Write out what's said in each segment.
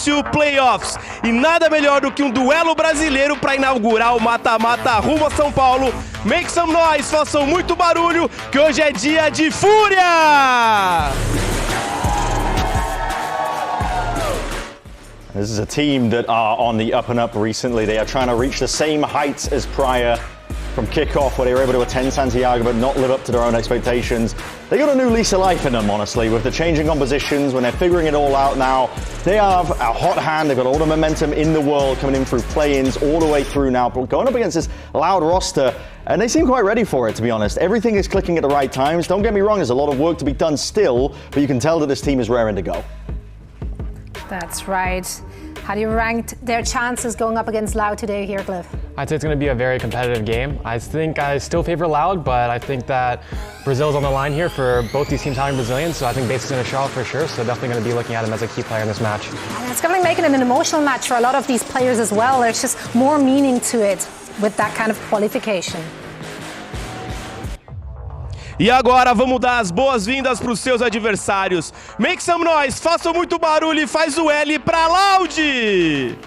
início playoffs. E nada melhor do que um duelo brasileiro para inaugurar o mata-mata rumo a São Paulo. Make some noise, façam muito barulho, que hoje é dia de fúria! This is a team that are on the up and up recently. They are trying to reach the same heights as prior from kickoff, where they were able to attend Santiago but not live up to their own expectations. They got a new lease of life in them, honestly, with the changing compositions. When they're figuring it all out now, they have a hot hand. They've got all the momentum in the world coming in through play-ins all the way through now, going up against this loud roster. And they seem quite ready for it, to be honest. Everything is clicking at the right times. Don't get me wrong, there's a lot of work to be done still, but you can tell that this team is raring to go. That's right. How do you rank their chances going up against Loud today here, Cliff? I'd say it's going to be a very competitive game. I think I still favor Loud, but I think that Brazil's on the line here for both these teams having Brazilians, so I think Base is going to show up for sure, so definitely going to be looking at him as a key player in this match. And it's going to be making it an emotional match for a lot of these players as well. There's just more meaning to it with that kind of qualification. E agora vamos dar as boas-vindas para os seus adversários. Make some noise, façam muito barulho e faz o L para Loud!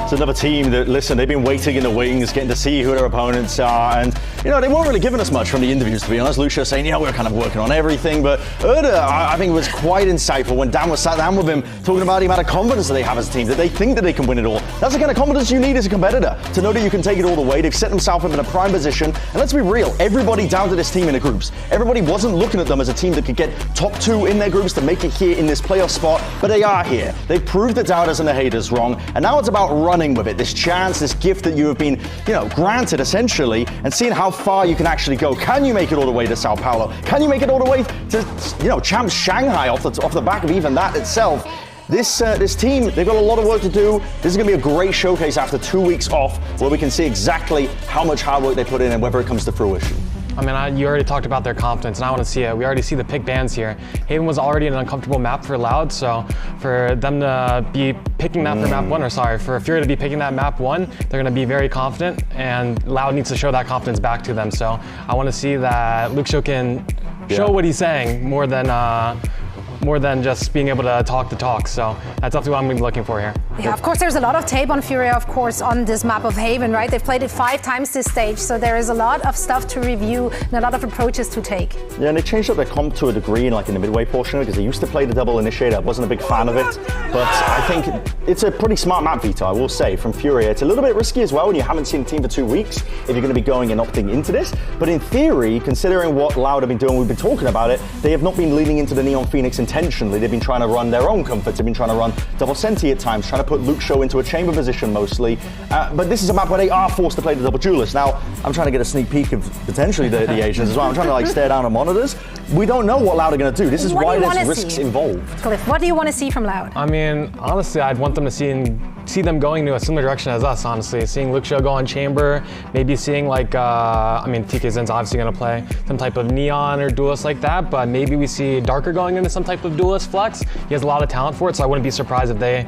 It's another team that, listen, they've been waiting in the wings, getting to see who their opponents are, and, you know, they weren't really giving us much from the interviews, to be honest. Lucia saying, yeah, we're kind of working on everything, but Erda, I think, was quite insightful when Dan was sat down with him, talking about the amount of confidence that they have as a team, that they think that they can win it all. That's the kind of confidence you need as a competitor, to know that you can take it all the way. They've set themselves up in a prime position, and let's be real, everybody down to this team in the groups, everybody wasn't looking at them as a team that could get top 2 in their groups to make it here in this playoff spot, but they are here. They've proved the doubters and the haters wrong, and now it's about running with it, this chance, this gift that you have been, you know, granted essentially, and seeing how far you can actually go. Can you make it all the way to Sao Paulo? Can you make it all the way to, you know, Champs Shanghai off the back of even that itself? This team, they've got a lot of work to do. This is going to be a great showcase after 2 weeks off, where we can see exactly how much hard work they put in and whether it comes to fruition. I mean, you already talked about their confidence, and I want to see it. We already see the pick bans here. Haven was already an uncomfortable map for Loud, so for them to be picking that for map 1, or sorry, for Fury to be picking that map 1, they're going to be very confident, and Loud needs to show that confidence back to them. So I want to see that Luke Show can show what he's saying more than just being able to talk the talk. So that's definitely what I'm going to be looking for here. Yeah, of course, there's a lot of tape on Fury, of course, on this map of Haven, right? They've played it 5 times this stage, so there is a lot of stuff to review and a lot of approaches to take. Yeah, and they changed up their comp to a degree in the midway portion, because they used to play the double initiator. I wasn't a big fan of it, but I think it's a pretty smart map, Vito, I will say, from Fury. It's a little bit risky as well when you haven't seen the team for 2 weeks, if you're going to be going and opting into this. But in theory, considering what Loud have been doing, we've been talking about it, they have not been leaning into the Neon Phoenix intentionally. They've been trying to run their own comforts. They've been trying to run double Senti at times, trying to put Luke Show into a chamber position mostly. But this is a map where they are forced to play the double duelist. Now, I'm trying to get a sneak peek of potentially the Asians as well. I'm trying to stare down at monitors. We don't know what Loud are going to do. This is why there's risks involved. Cliff, what do you want to see from Loud? I mean, honestly, I'd want them to see them going to a similar direction as us, honestly. Seeing Luke Show go on chamber, maybe seeing I mean, TK Zen's obviously going to play some type of Neon or duelist like that, but maybe we see Darker going into some type of duelist flex. He has a lot of talent for it, so I wouldn't be surprised if they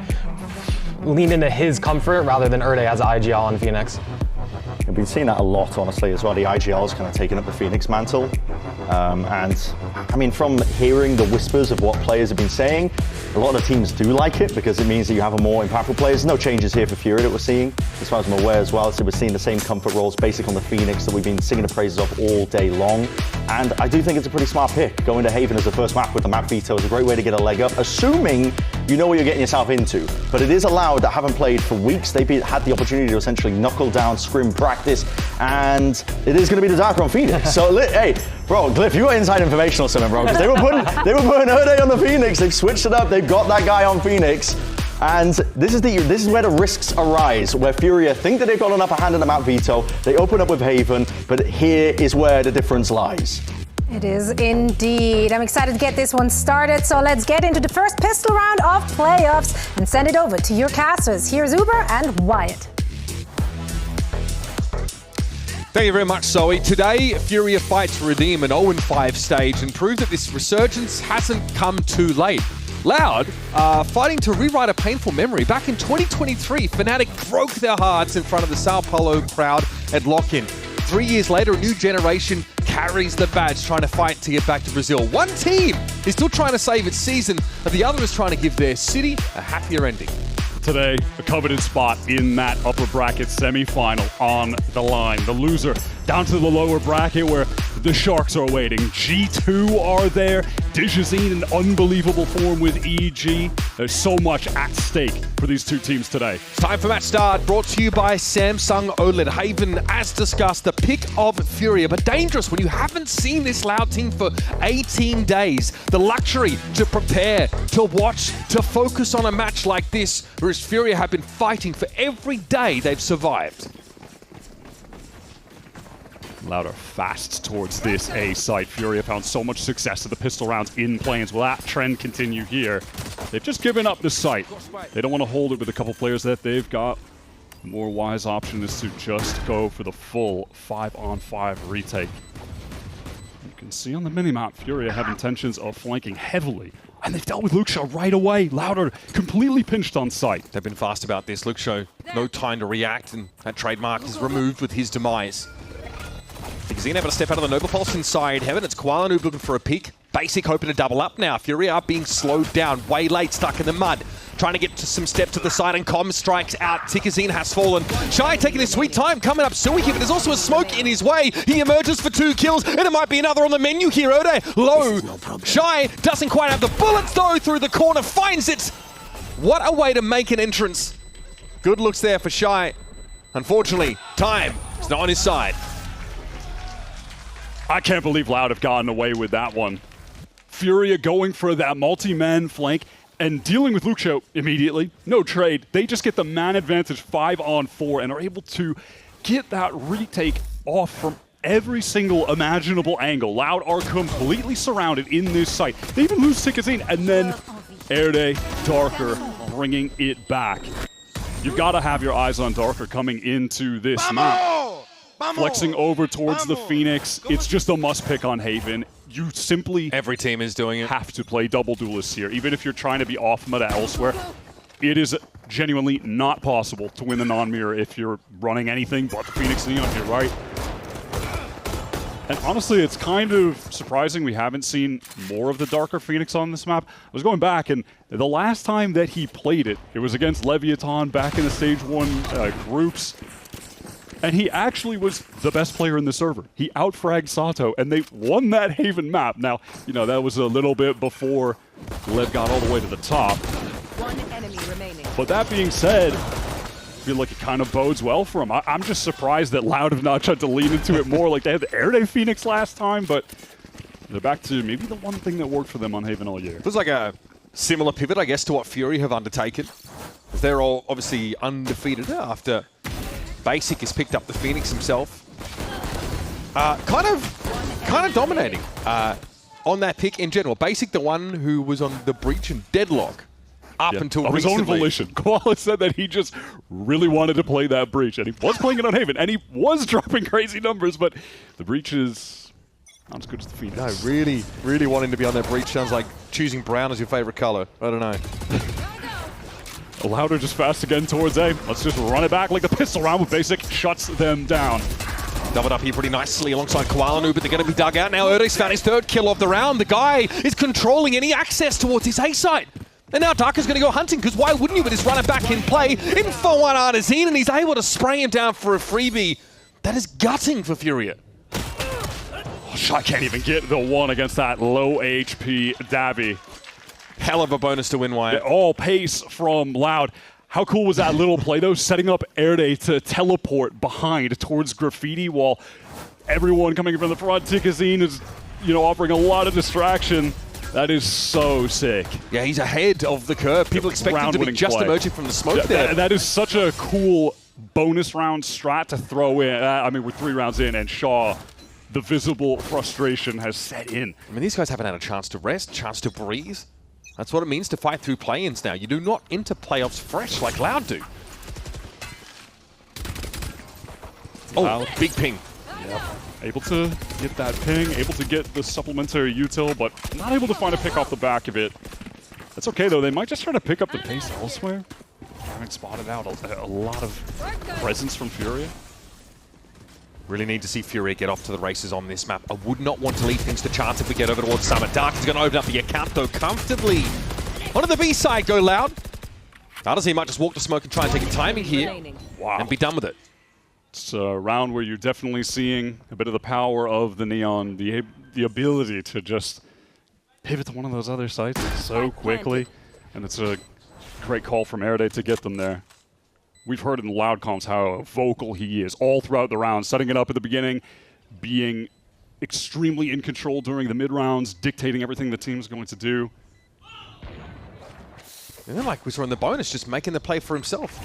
lean into his comfort rather than Erde as IGL on Phoenix. We've been seeing that a lot, honestly, as well. The IGL's kind of taken up the Phoenix mantle. And I mean, from hearing the whispers of what players have been saying, a lot of teams do like it because it means that you have a more impactful players. No changes here for Fury that we're seeing, as far as I'm aware as well. So we're seeing the same comfort roles basic on the Phoenix that we've been singing the praises of all day long. And I do think it's a pretty smart pick. Going to Haven as the first map with the map veto is a great way to get a leg up, assuming you know what you're getting yourself into. But it is allowed that haven't played for weeks. They've had the opportunity to essentially knuckle down, scrim practice, and it is going to be the Darker on Phoenix. So, hey, bro, Cliff, you got inside information or something, bro, because they were putting Erde on the Phoenix. They've switched it up. They've got that guy on Phoenix. And this is where the risks arise, where Furia think that they've got an upper hand in the map veto. They open up with Haven, but here is where the difference lies. It is indeed. I'm excited to get this one started, so let's get into the first pistol round of playoffs and send it over to your casters. Here's Uber and Wyatt. Thank you very much, Zowie. Today, Furia fight to redeem an 0-5 stage and prove that this resurgence hasn't come too late. Loud fighting to rewrite a painful memory. Back in 2023, Fnatic broke their hearts in front of the Sao Paulo crowd at lock-in. 3 years later, a new generation carries the badge, trying to fight to get back to Brazil. One team is still trying to save its season, and the other is trying to give their city a happier ending. Today, a coveted spot in that upper bracket semi-final on the line. The loser down to the lower bracket where the Sharks are waiting. G2 are there. Dijazine in unbelievable form with EG. There's so much at stake for these two teams today. It's time for Match Start, brought to you by Samsung OLED. Haven, as discussed, the pick of Furia, but dangerous when you haven't seen this Loud team for 18 days. The luxury to prepare, to watch, to focus on a match like this, whereas Furia have been fighting for every day they've survived. Loud are fast towards this A site. Furia found so much success at the pistol rounds in planes. Will that trend continue here? They've just given up the site. They don't want to hold it with a couple players that they've got. The more wise option is to just go for the full 5-on-5 retake. You can see on the minimap, Furia have intentions of flanking heavily. And they've dealt with Luxo right away. Loud are completely pinched on site. They've been fast about this. Luxo, no time to react, and that trademark is removed with his demise. He's able to step out of the Nova Pulse inside Heaven. It's Kuala looking for a peek. Basic hoping to double up now. Furia are being slowed down way late, stuck in the mud. Trying to get to some step to the side, and Com strikes out. Tikazine has fallen. Shy taking his sweet time, coming up Zowie, but there's also a smoke in his way. He emerges for 2 kills, and it might be another on the menu here. Ode, low. Shy doesn't quite have the bullets, though, through the corner, finds it. What a way to make an entrance. Good looks there for Shy. Unfortunately, time is not on his side. I can't believe Loud have gotten away with that one. Furia going for that multi-man flank and dealing with Luxo immediately. No trade. They just get the man advantage 5-on-4 and are able to get that retake off from every single imaginable angle. Loud are completely surrounded in this site. They even lose Tikazine, and then Erde, Darker bringing it back. You've got to have your eyes on Darker coming into this map. Flexing over towards the Phoenix. It's just a must pick on Haven. You simply every team is doing it. Have to play double duelists here. Even if you're trying to be off meta elsewhere, it is genuinely not possible to win the non-mirror if you're running anything but the Phoenix Neon here, right? And honestly, it's kind of surprising we haven't seen more of the Darker Phoenix on this map. I was going back, and the last time that he played it, it was against Leviatán back in the Stage 1 groups. And he actually was the best player in the server. He outfragged Sato, and they won that Haven map. Now, you know, that was a little bit before Lev got all the way to the top. One enemy remaining. But that being said, I feel like it kind of bodes well for him. I'm just surprised that Loud have not tried to lean into it more. Like, they had the Erde Phoenix last time, but they're back to maybe the one thing that worked for them on Haven all year. It was like a similar pivot, I guess, to what Fury have undertaken. They're all obviously undefeated after Basic has picked up the Phoenix himself. Kind of dominating on that pick in general. Basic, the one who was on the breach and deadlock up until of recently. His own volition. Koala said that he just really wanted to play that breach, and he was playing it on Haven, and he was dropping crazy numbers, but the breach is not as good as the Phoenix. No, really wanting to be on that breach. Sounds like choosing brown as your favorite color. I don't know. Louder just fast again towards A. Let's just run it back like the pistol round with Basic shuts them down. Doubled up here pretty nicely alongside Kuala, but they're going to be dug out now. Erde's found his 3rd kill of the round. The guy is controlling any access towards his A site. And now Darker's going to go hunting, because why wouldn't you with his runner back in play? In for one Artazine, and he's able to spray him down for a freebie. That is gutting for Furia. Oh, Shy can't even get the one against that low HP Davy. Hell of a bonus to win, Wyatt. All pace from Loud. How cool was that little play, though? Setting up Erde to teleport behind towards Graffiti while everyone coming from the front. Tikazine is, you know, offering a lot of distraction. That is so sick. Yeah, he's ahead of the curve. People expect him to be just emerging from the smoke there. That is such a cool bonus round strat to throw in. I mean, we're 3 rounds in, and Shaw, the visible frustration has set in. I mean, these guys haven't had a chance to rest, chance to breathe. That's what it means to fight through play-ins now. You do not enter playoffs fresh like Loud do. Loud. Oh, big ping. Yep. Able to get that ping, able to get the supplementary util, but not able to find a pick off the back of it. That's okay, though. They might just try to pick up the pace elsewhere. Having spotted out a lot of presence from Furia. Really need to see Fury get off to the races on this map. I would not want to leave things to chance if we get over towards Summit. Dark is going to open up the account, though, comfortably. Onto the B side, go Loud. He might just walk to smoke and try and take a timing here and be done with it. It's a round where you're definitely seeing a bit of the power of the Neon, the ability to just pivot to one of those other sites so quickly. And it's a great call from Erday to get them there. We've heard in the Loud comms how vocal he is all throughout the round, setting it up at the beginning, being extremely in control during the mid-rounds, dictating everything the team's going to do. And then, like we saw in the bonus, just making the play for himself.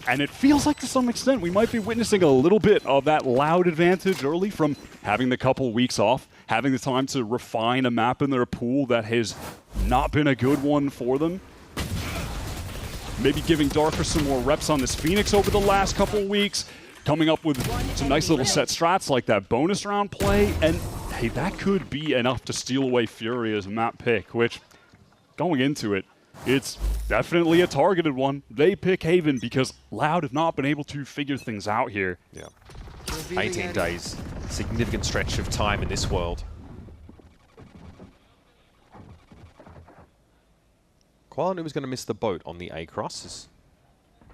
And it feels like to some extent we might be witnessing a little bit of that Loud advantage early from having the couple weeks off, having the time to refine a map in their pool that has not been a good one for them. Maybe giving Darker some more reps on this Phoenix over the last couple weeks, coming up with some nice little set strats like that bonus round play, and hey, that could be enough to steal away Fury as a map pick, which, going into it, it's definitely a targeted one. They pick Haven because Loud have not been able to figure things out here. Yeah. 18 days, significant stretch of time in this world. Qualanu was going to miss the boat on the A-Cross.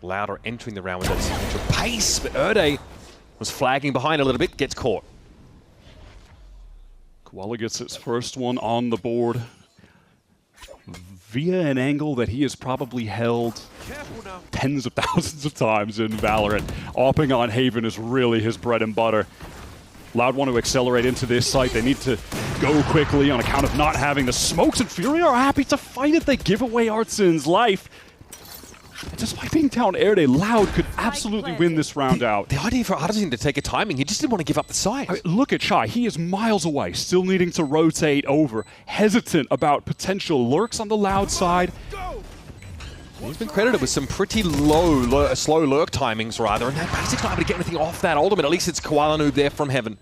Loud are entering the round with that signature pace, but Erday was flagging behind a little bit, gets caught. Koala gets his first one on the board via an angle that he has probably held tens of thousands of times in Valorant. Opping on Haven is really his bread and butter. Loud want to accelerate into this site. They need to go quickly on account of not having the smokes, and Fury are happy to fight it. They give away Artsin's life. Despite being down Erday, Loud could absolutely win this round out. The idea for Artisan to take a timing, he just didn't want to give up the site. I mean, look at Shy. He is miles away, still needing to rotate over, hesitant about potential lurks on the Loud side. He's been credited with some pretty slow lurk timings, rather, and they're basically not able to get anything off that ultimate. At least it's Koalanu there from Heaven.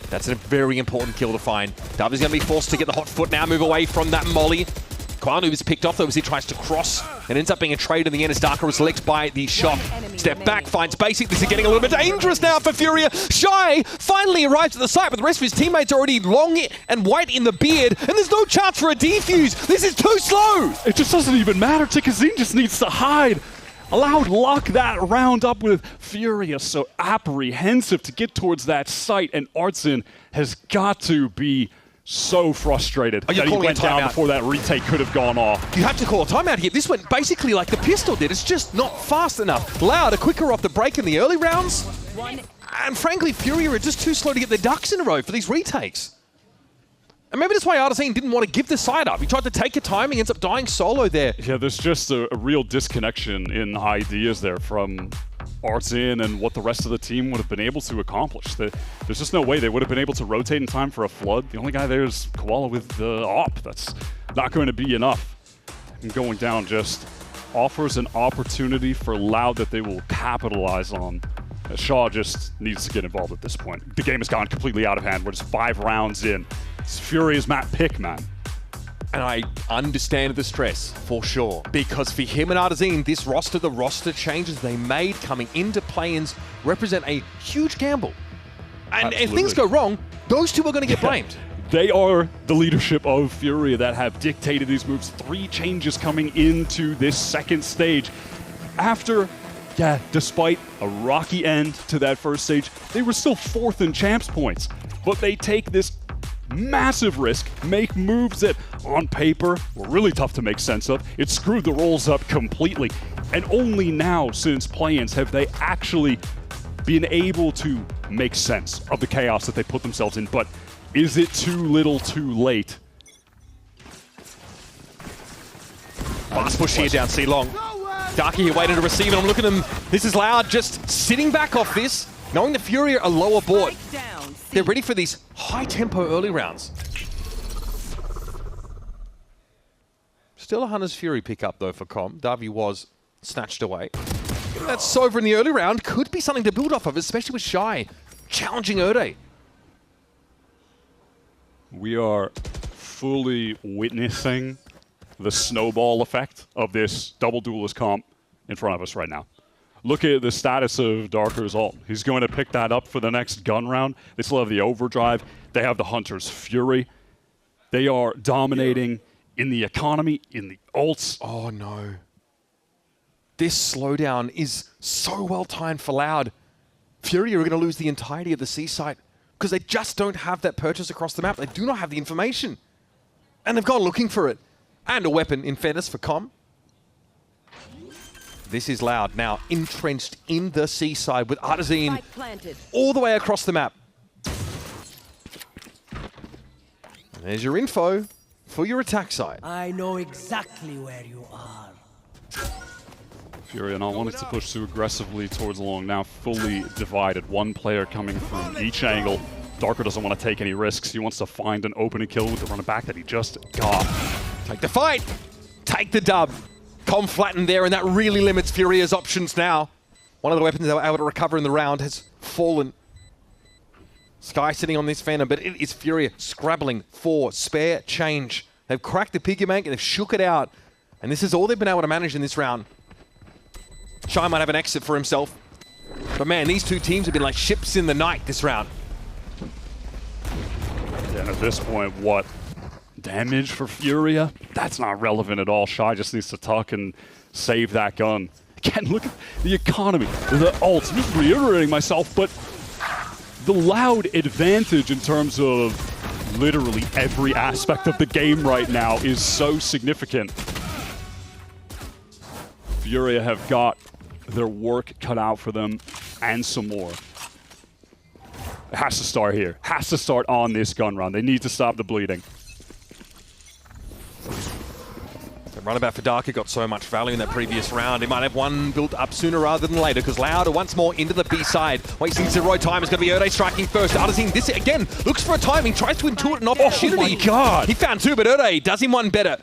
That's a very important kill to find. Davi's going to be forced to get the hot foot now, move away from that molly. Koalanu is picked off though as he tries to cross and ends up being a trade in the end as Darker is selected by the shot. Step back, finds Basic. This is getting a little bit dangerous now for Furia. Shy finally arrives at the site, but the rest of his teammates are already long and white in the beard, and there's no chance for a defuse. This is too slow. It just doesn't even matter. Tikazine just needs to hide. Allowed lock that round up with Furia, so apprehensive to get towards that site, and Artsin has got to be so frustrated that he went down before that retake could have gone off. You have to call a timeout here. This went basically like the pistol did. It's just not fast enough. Loud are quicker off the break in the early rounds. And frankly, Fury are just too slow to get their ducks in a row for these retakes. And maybe that's why Artisan didn't want to give the side up. He tried to take a timing, ends up dying solo there. Yeah, there's just a real disconnection in ideas there from Artsin and what the rest of the team would have been able to accomplish. There's just no way they would have been able to rotate in time for a flood. The only guy there is Koala with the op. That's not going to be enough. And going down just offers an opportunity for Loud that they will capitalize on. Shaw just needs to get involved at this point. The game has gone completely out of hand. We're just 5 rounds in. It's Fury's map pick, man. And I understand the stress, for sure. Because for him and Artisan, this roster, the roster changes they made coming into play-ins represent a huge gamble. And if things go wrong, those two are going to get blamed. They are the leadership of Fury that have dictated these moves. 3 changes coming into this second stage. After, despite a rocky end to that first stage, they were still 4th in champs points. But they take this massive risk, make moves that on paper were really tough to make sense of. It screwed the rolls up completely. And only now, since play-ins, have they actually been able to make sense of the chaos that they put themselves in. But is it too little too late? Fast push here down C-Long. Darky here waiting to receive it. I'm looking at them. This is Loud just sitting back off this, knowing the Fury are lower board. They're ready for these high-tempo early rounds. Still a Hunter's Fury pickup, though, for Com. Davi was snatched away. That's Sova in the early round. Could be something to build off of, especially with Shy challenging Erday. We are fully witnessing the snowball effect of this double duelist comp in front of us right now. look at the status of Darker's ult. He's going to pick that up for the next gun round. They still have the overdrive. They have the Hunter's Fury. They are dominating in the economy, in the ults. Oh no. This slowdown is so well timed for Loud. Fury are going to lose the entirety of the C site because they just don't have that purchase across the map. They do not have the information. And they've gone looking for it. And a weapon, in fairness, for Com. This is Loud now entrenched in the C side with Artazine all the way across the map. And there's your info for your attack site. I know exactly where you are. Fury not wanting to push too aggressively towards long, now fully divided. One player coming from each angle. Darker doesn't want to take any risks. He wants to find an opening kill with the runner back that he just got. Take the fight! Take the dub! Com flattened there, and that really limits Furia's options now. One of the weapons they were able to recover in the round has fallen. Sky sitting on this Phantom, but it is Furia scrabbling for spare change. They've cracked the piggy bank and they've shook it out. And this is all they've been able to manage in this round. Shy might have an exit for himself. But man, these two teams have been like ships in the night this round. Yeah, at this point, what? Damage for Furia? That's not relevant at all. Shy just needs to tuck and save that gun. Again, look at the economy, the ults. I'm just reiterating myself, but the Loud advantage in terms of literally every aspect of the game right now is so significant. Furia have got their work cut out for them and some more. It has to start here. Has to start on this gun run. They need to stop the bleeding. The runabout for Darker got so much value in that previous round. He might have one built up sooner rather than later because Loud are once more into the B side. Wasting zero time. It's going to be Erde striking first. Artazine, this again, looks for a timing, tries to intuit an opportunity. Oh my God. He found two, but Erde does him one better.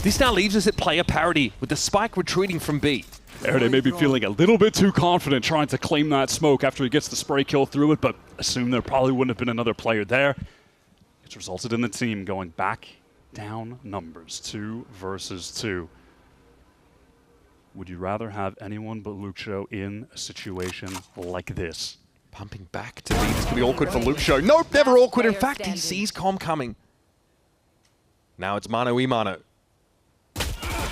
This now leaves us at player parity with the spike retreating from B. Erde may be feeling a little bit too confident trying to claim that smoke after he gets the spray kill through it, but assume there probably wouldn't have been another player there. It's resulted in the team going back down numbers, 2 versus 2. Would you rather have anyone but Luxio in a situation like this? Pumping back to B. This could be awkward for Luxio. Nope, never awkward. In fact, he sees Com coming. Now it's mano y mano.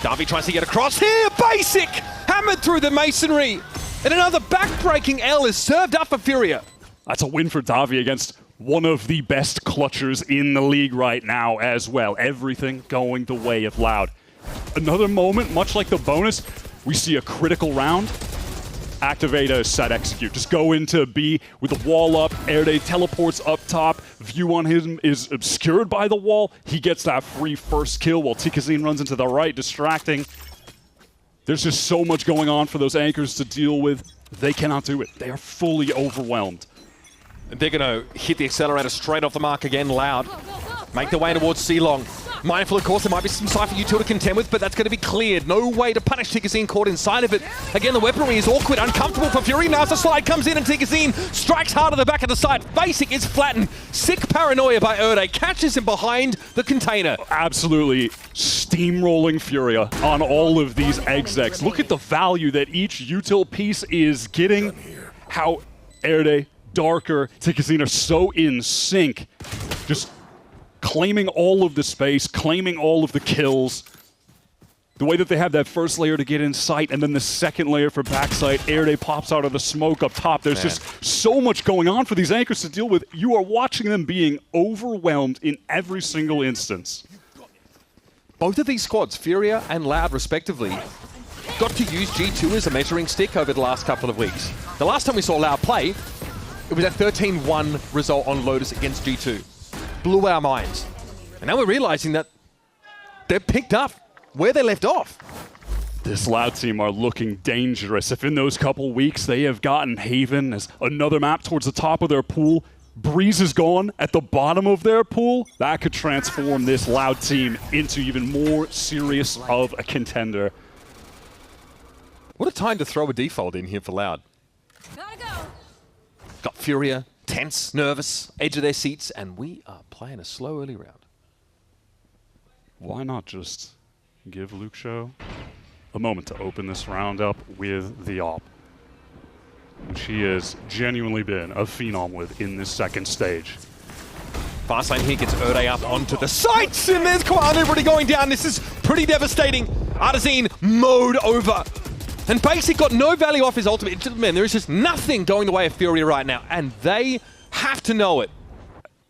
Davi tries to get across here. Basic! Hammered through the masonry. And another back-breaking L is served up for Furia. That's a win for Davi against one of the best clutchers in the league right now as well. Everything going the way of Loud. Another moment, much like the bonus, we see a critical round. Activate a set execute. Just go into B with the wall up. Erde teleports up top. View on him is obscured by the wall. He gets that free first kill while Tikazine runs into the right, distracting. There's just so much going on for those anchors to deal with. They cannot do it. They are fully overwhelmed. They're going to hit the accelerator straight off the mark again, Loud. Make their way towards C-Long. Mindful, of course, there might be some Cypher util to contend with, but that's going to be cleared. No way to punish Tikazine caught inside of it. Again, the weaponry is awkward, uncomfortable for Fury. Now as the slide comes in and Tikazine strikes hard at the back of the side. Basic is flattened. Sick paranoia by Erde. Catches him behind the container. Absolutely steamrolling Furia on all of these execs. Look at the value that each util piece is getting. How Erde, Darker, Tikazine are so in sync. Just claiming all of the space, claiming all of the kills. The way that they have that first layer to get in sight and then the second layer for backside, Erde pops out of the smoke up top. There's just so much going on for these anchors to deal with. You are watching them being overwhelmed in every single instance. Both of these squads, Furia and Loud respectively, got to use G2 as a measuring stick over the last couple of weeks. The last time we saw Loud play, it was a 13-1 result on Lotus against G2. Blew our minds. And now we're realizing that they're picked up where they left off. This Loud team are looking dangerous. If in those couple weeks they have gotten Haven as another map towards the top of their pool, Breeze is gone at the bottom of their pool, that could transform this Loud team into even more serious of a contender. What a time to throw a default in here for Loud. Gotta go. Got Furia, tense, nervous, edge of their seats, and we are playing a slow early round. Why not just give Luxio a moment to open this round up with the AWP? which he has genuinely been a phenom with in this second stage. Fast lane here gets Erde up onto the sights, and there's Koala already going down. This is pretty devastating. Artazine mowed over. And Basic got no value off his ultimate. Man, there is just nothing going the way of Furia right now, and they have to know it.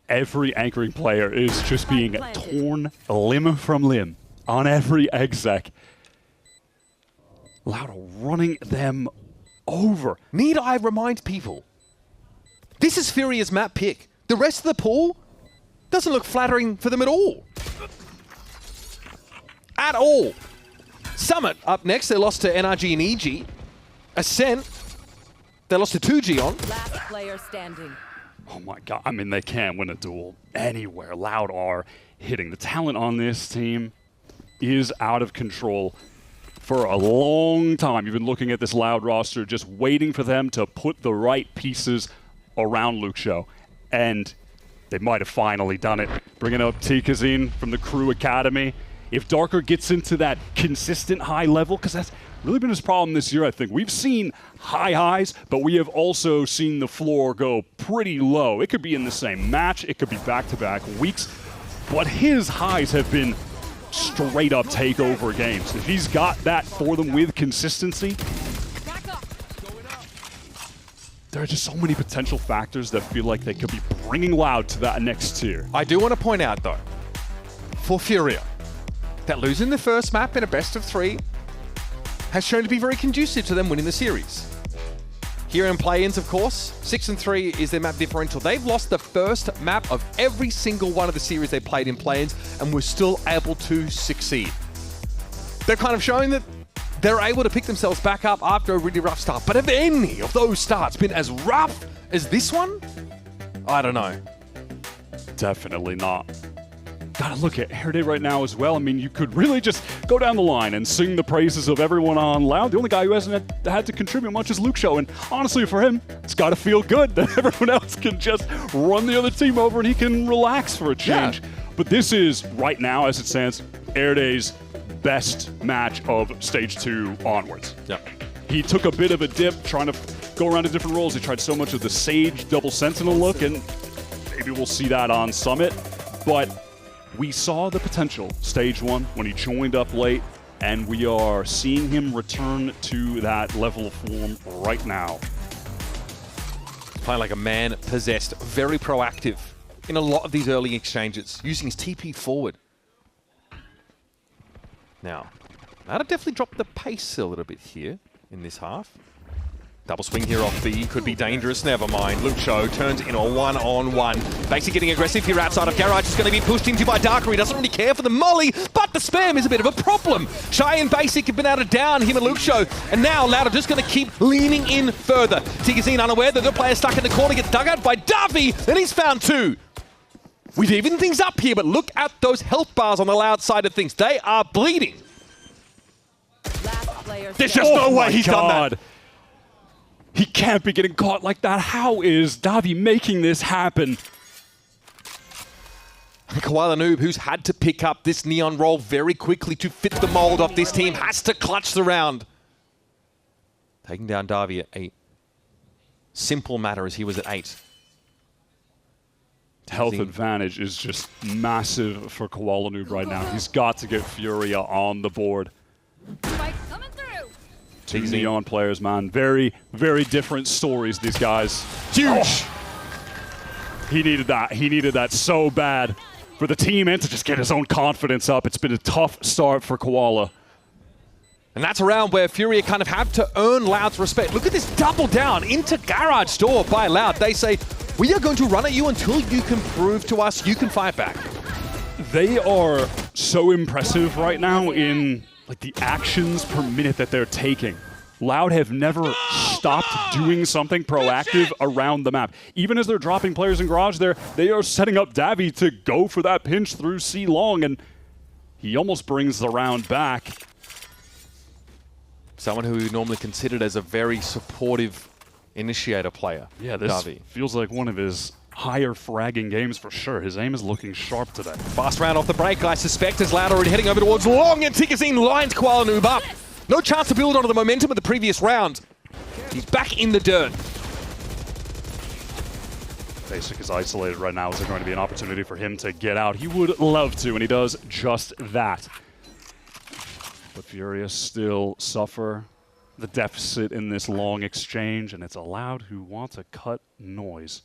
Every anchoring player is just being torn limb from limb on every exec. Loud running them over. Need I remind people, this is Furia's map pick. The rest of the pool doesn't look flattering for them at all. At all. Summit up next. They lost to NRG and EG. Ascent, they lost to 2G on. Last player standing. Oh my god, I mean, they can't win a duel anywhere. Loud are hitting. The talent on this team is out of control for a long time. You've been looking at this Loud roster, just waiting for them to put the right pieces around Luxio. And they might have finally done it. Bringing up Tikazine from the Crew Academy. If Darker gets into that consistent high level, because that's really been his problem this year, I think. We've seen high highs, but we have also seen the floor go pretty low. It could be in the same match, it could be back-to-back weeks, but his highs have been straight up takeover games. If he's got that for them with consistency, there are just so many potential factors that feel like they could be bringing Loud to that next tier. I do want to point out, though, for Furia, that losing the first map in a best-of-3 has shown to be very conducive to them winning the series. Here in play-ins, of course, 6-3 is their map differential. They've lost the first map of every single one of the series they played in play-ins and were still able to succeed. They're kind of showing that they're able to pick themselves back up after a really rough start. But have any of those starts been as rough as this one? I don't know. Definitely not. Gotta look at Erde right now as well. I mean, you could really just go down the line and sing the praises of everyone on Loud. The only guy who hasn't had to contribute much is Luxio, and honestly for him, it's gotta feel good that everyone else can just run the other team over and he can relax for a change. Yeah. But this is, right now as it stands, Erde's best match of Stage 2 onwards. Yeah. He took a bit of a dip trying to go around to different roles. He tried so much of the Sage double Sentinel look, and maybe we'll see that on Summit, but we saw the potential Stage 1 when he joined up late, and we are seeing him return to that level of form right now. Playing like a man possessed, very proactive in a lot of these early exchanges, using his TP forward. Now, that'll definitely drop the pace a little bit here in this half. Double swing here off B, could be dangerous, never mind. Luxio turns into a one-on-one. Basically getting aggressive here outside of Garage, is going to be pushed into by Darker. He doesn't really care for the molly, but the spam is a bit of a problem. Shy and Basic have been able to down him and Luxio, and now Loud are just going to keep leaning in further. Tigazine unaware that the player stuck in the corner, gets dug out by Davy, and he's found two. We've evened things up here, but look at those health bars on the Loud side of things. They are bleeding. There's just no way he's done that. He can't be getting caught like that. How is Davi making this happen? Koala Noob, who's had to pick up this Neon role very quickly to fit the mold of this team, has to clutch the round. Taking down Davi at a simple matter as he was at 8. Health advantage is just massive for Koala Noob right now. He's got to get Furia on the board. Two Neon players, man. Very, very different stories, these guys. Huge! Oh. He needed that. He needed that so bad for the team and to just get his own confidence up. It's been a tough start for Koala. And that's a round where Furia kind of have to earn Loud's respect. Look at this double down into Garage door by Loud. They say, we are going to run at you until you can prove to us you can fight back. They are so impressive right now in like the actions per minute that they're taking. Loud have never stopped doing something proactive around the map. Even as they're dropping players in Garage there, they are setting up Davy to go for that pinch through C long, and he almost brings the round back. Someone who we normally considered as a very supportive initiator player. Yeah, this Davy feels like one of his higher fragging games for sure. His aim is looking sharp today. Fast round off the break, I suspect, as Loud already heading over towards long, and Tikazine lines Koala Noob up. No chance to build onto the momentum of the previous round. He's back in the dirt. Basic is isolated right now. Is there going to be an opportunity for him to get out? He would love to, and he does just that. But Furia still suffer the deficit in this long exchange, and it's Loud who want to cut noise.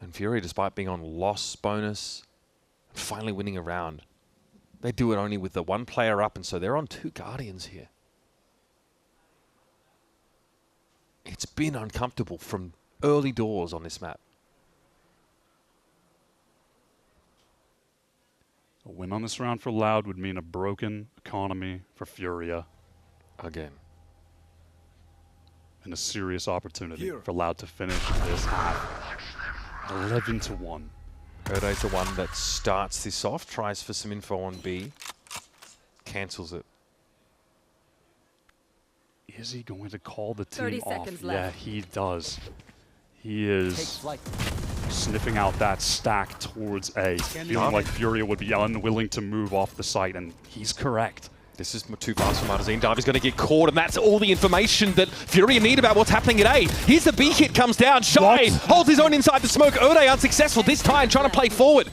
And Fury, despite being on loss bonus, finally winning a round, they do it only with the one player up, and so they're on 2 Guardians here. It's been uncomfortable from early doors on this map. A win on this round for Loud would mean a broken economy for Furia. Again. And a serious opportunity for Loud to finish this half. 11-1. Erdo's the one that starts this off, tries for some info on B, cancels it. Is he going to call the team 30 off? seconds left. Yeah, he does. He is sniffing out that stack towards A, feeling like Furia would be unwilling to move off the site, and he's correct. This is too fast for Martazine. Diver's going to get caught, and that's all the information that Furia need about what's happening at A. Here's the B hit comes down. Shy holds his own inside the smoke. Erde unsuccessful this time, trying to play forward.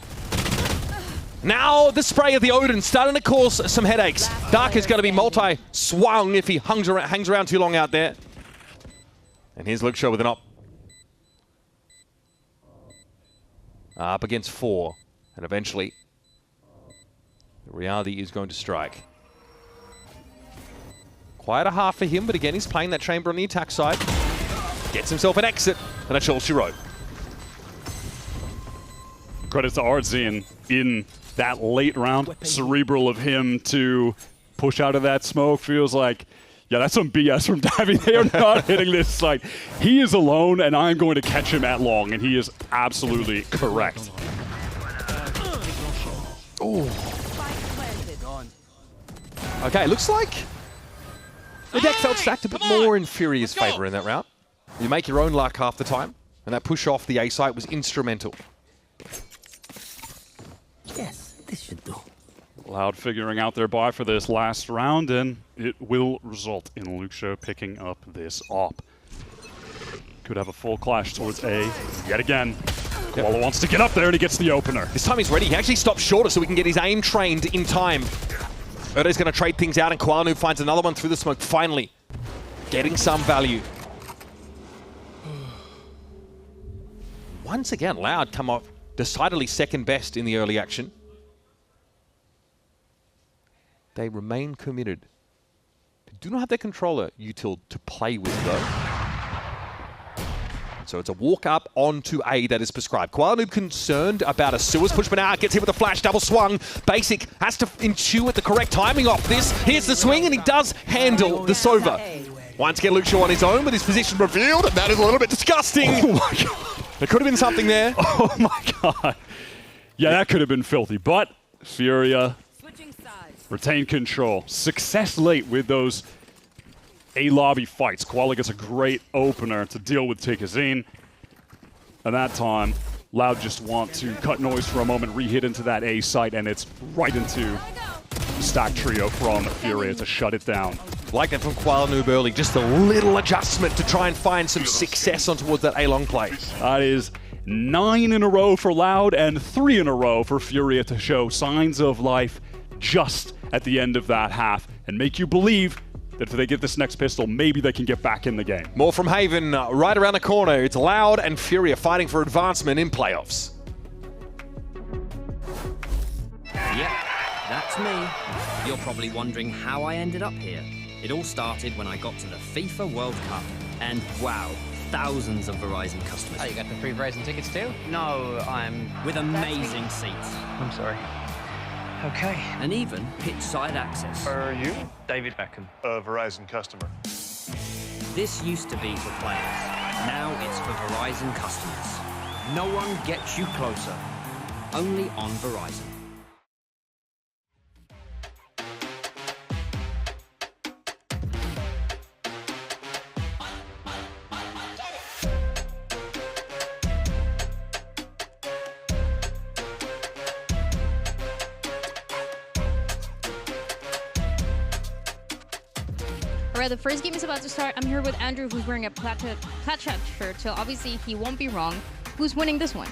Now the spray of the Odin starting to cause some headaches. Dark is going to be multi-swung if he hangs around too long out there. And here's Luke Shaw with an op. Up against 4. And eventually, the reality is going to strike. Quite a half for him, but again, he's playing that chamber on the attack side. Gets himself an exit, and that's all she wrote. Credit to Ardzian in that late round. Cerebral of him to push out of that smoke. Feels like, yeah, that's some BS from Davy. They are not hitting this site. He is alone, and I'm going to catch him at long, and he is absolutely correct. Ooh. Okay, looks like the deck felt stacked a bit more in Furia's favor in that round. You make your own luck half the time, and that push off the A site was instrumental. Yes, this should do. Loud figuring out their buy for this last round, and it will result in Luxio picking up this op. Could have a full clash towards A yet again. Koala wants to get up there, and he gets the opener. This time he's ready. He actually stops shorter so he can get his aim trained in time. Erde's going to trade things out, and Koala finds another one through the smoke, finally getting some value. Once again, Loud come off decidedly second best in the early action. They remain committed. They do not have their controller util to play with, though. So it's a walk up onto A that is prescribed. Koala concerned about a sewers push, but now gets hit with a flash, double swung. Basic has to intuit the correct timing off this. Here's the swing, and he does handle the Sova. Once again, Luke Shaw on his own with his position revealed, and that is a little bit disgusting. Oh my god. There could have been something there. Oh my god. Yeah, that could have been filthy, but Furia retain control. Success late with those A-lobby fights. Koala gets a great opener to deal with Tikazine. And that time, Loud just want to cut noise for a moment, re-hit into that A site, and it's right into stack trio from Furia to shut it down. Like that from Koala Noob early, just a little adjustment to try and find some success on towards that A-long play. That is 9 in a row for Loud and 3 in a row for Furia to show signs of life just at the end of that half and make you believe that if they get this next pistol, maybe they can get back in the game. More from Haven right around the corner. It's Loud and Furia fighting for advancement in playoffs. Yep, that's me. You're probably wondering how I ended up here. It all started when I got to the FIFA World Cup, and wow, thousands of Verizon customers. Oh, you got the free Verizon tickets too? No, I'm... With amazing seats. I'm sorry. Okay. And even pitch-side access. Are you? David Beckham. A Verizon customer. This used to be for players. Now it's for Verizon customers. No one gets you closer. Only on Verizon. Alright, the first game is about to start. I'm here with Andrew, who's wearing a plaid shirt, so obviously he won't be wrong. Who's winning this one?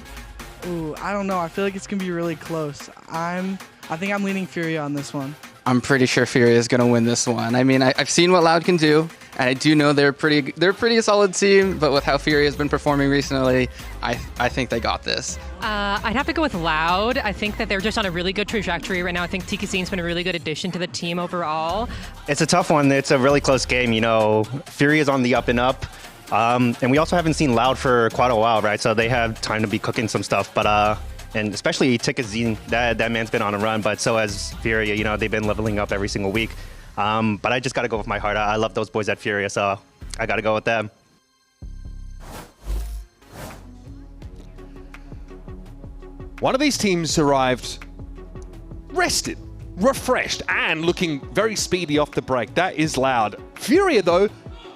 Ooh, I don't know. I feel like it's gonna be really close. I think I'm leaning Furia on this one. I'm pretty sure Furia is gonna win this one. I mean, I've seen what Loud can do, and I do know they're a pretty solid team. But with how Furia has been performing recently, I think they got this. I'd have to go with Loud. I think that they're just on a really good trajectory right now. I think TKC's been a really good addition to the team overall. It's a tough one. It's a really close game. You know, Furia's on the up and up. And we also haven't seen Loud for quite a while, right? So they have time to be cooking some stuff. But and especially Tikazine, that man's been on a run. But so has Furia. You know, they've been leveling up every single week. But I just got to go with my heart. I love those boys at Furia, so I got to go with them. One of these teams arrived rested, refreshed, and looking very speedy off the break. That is Loud. Furia, though,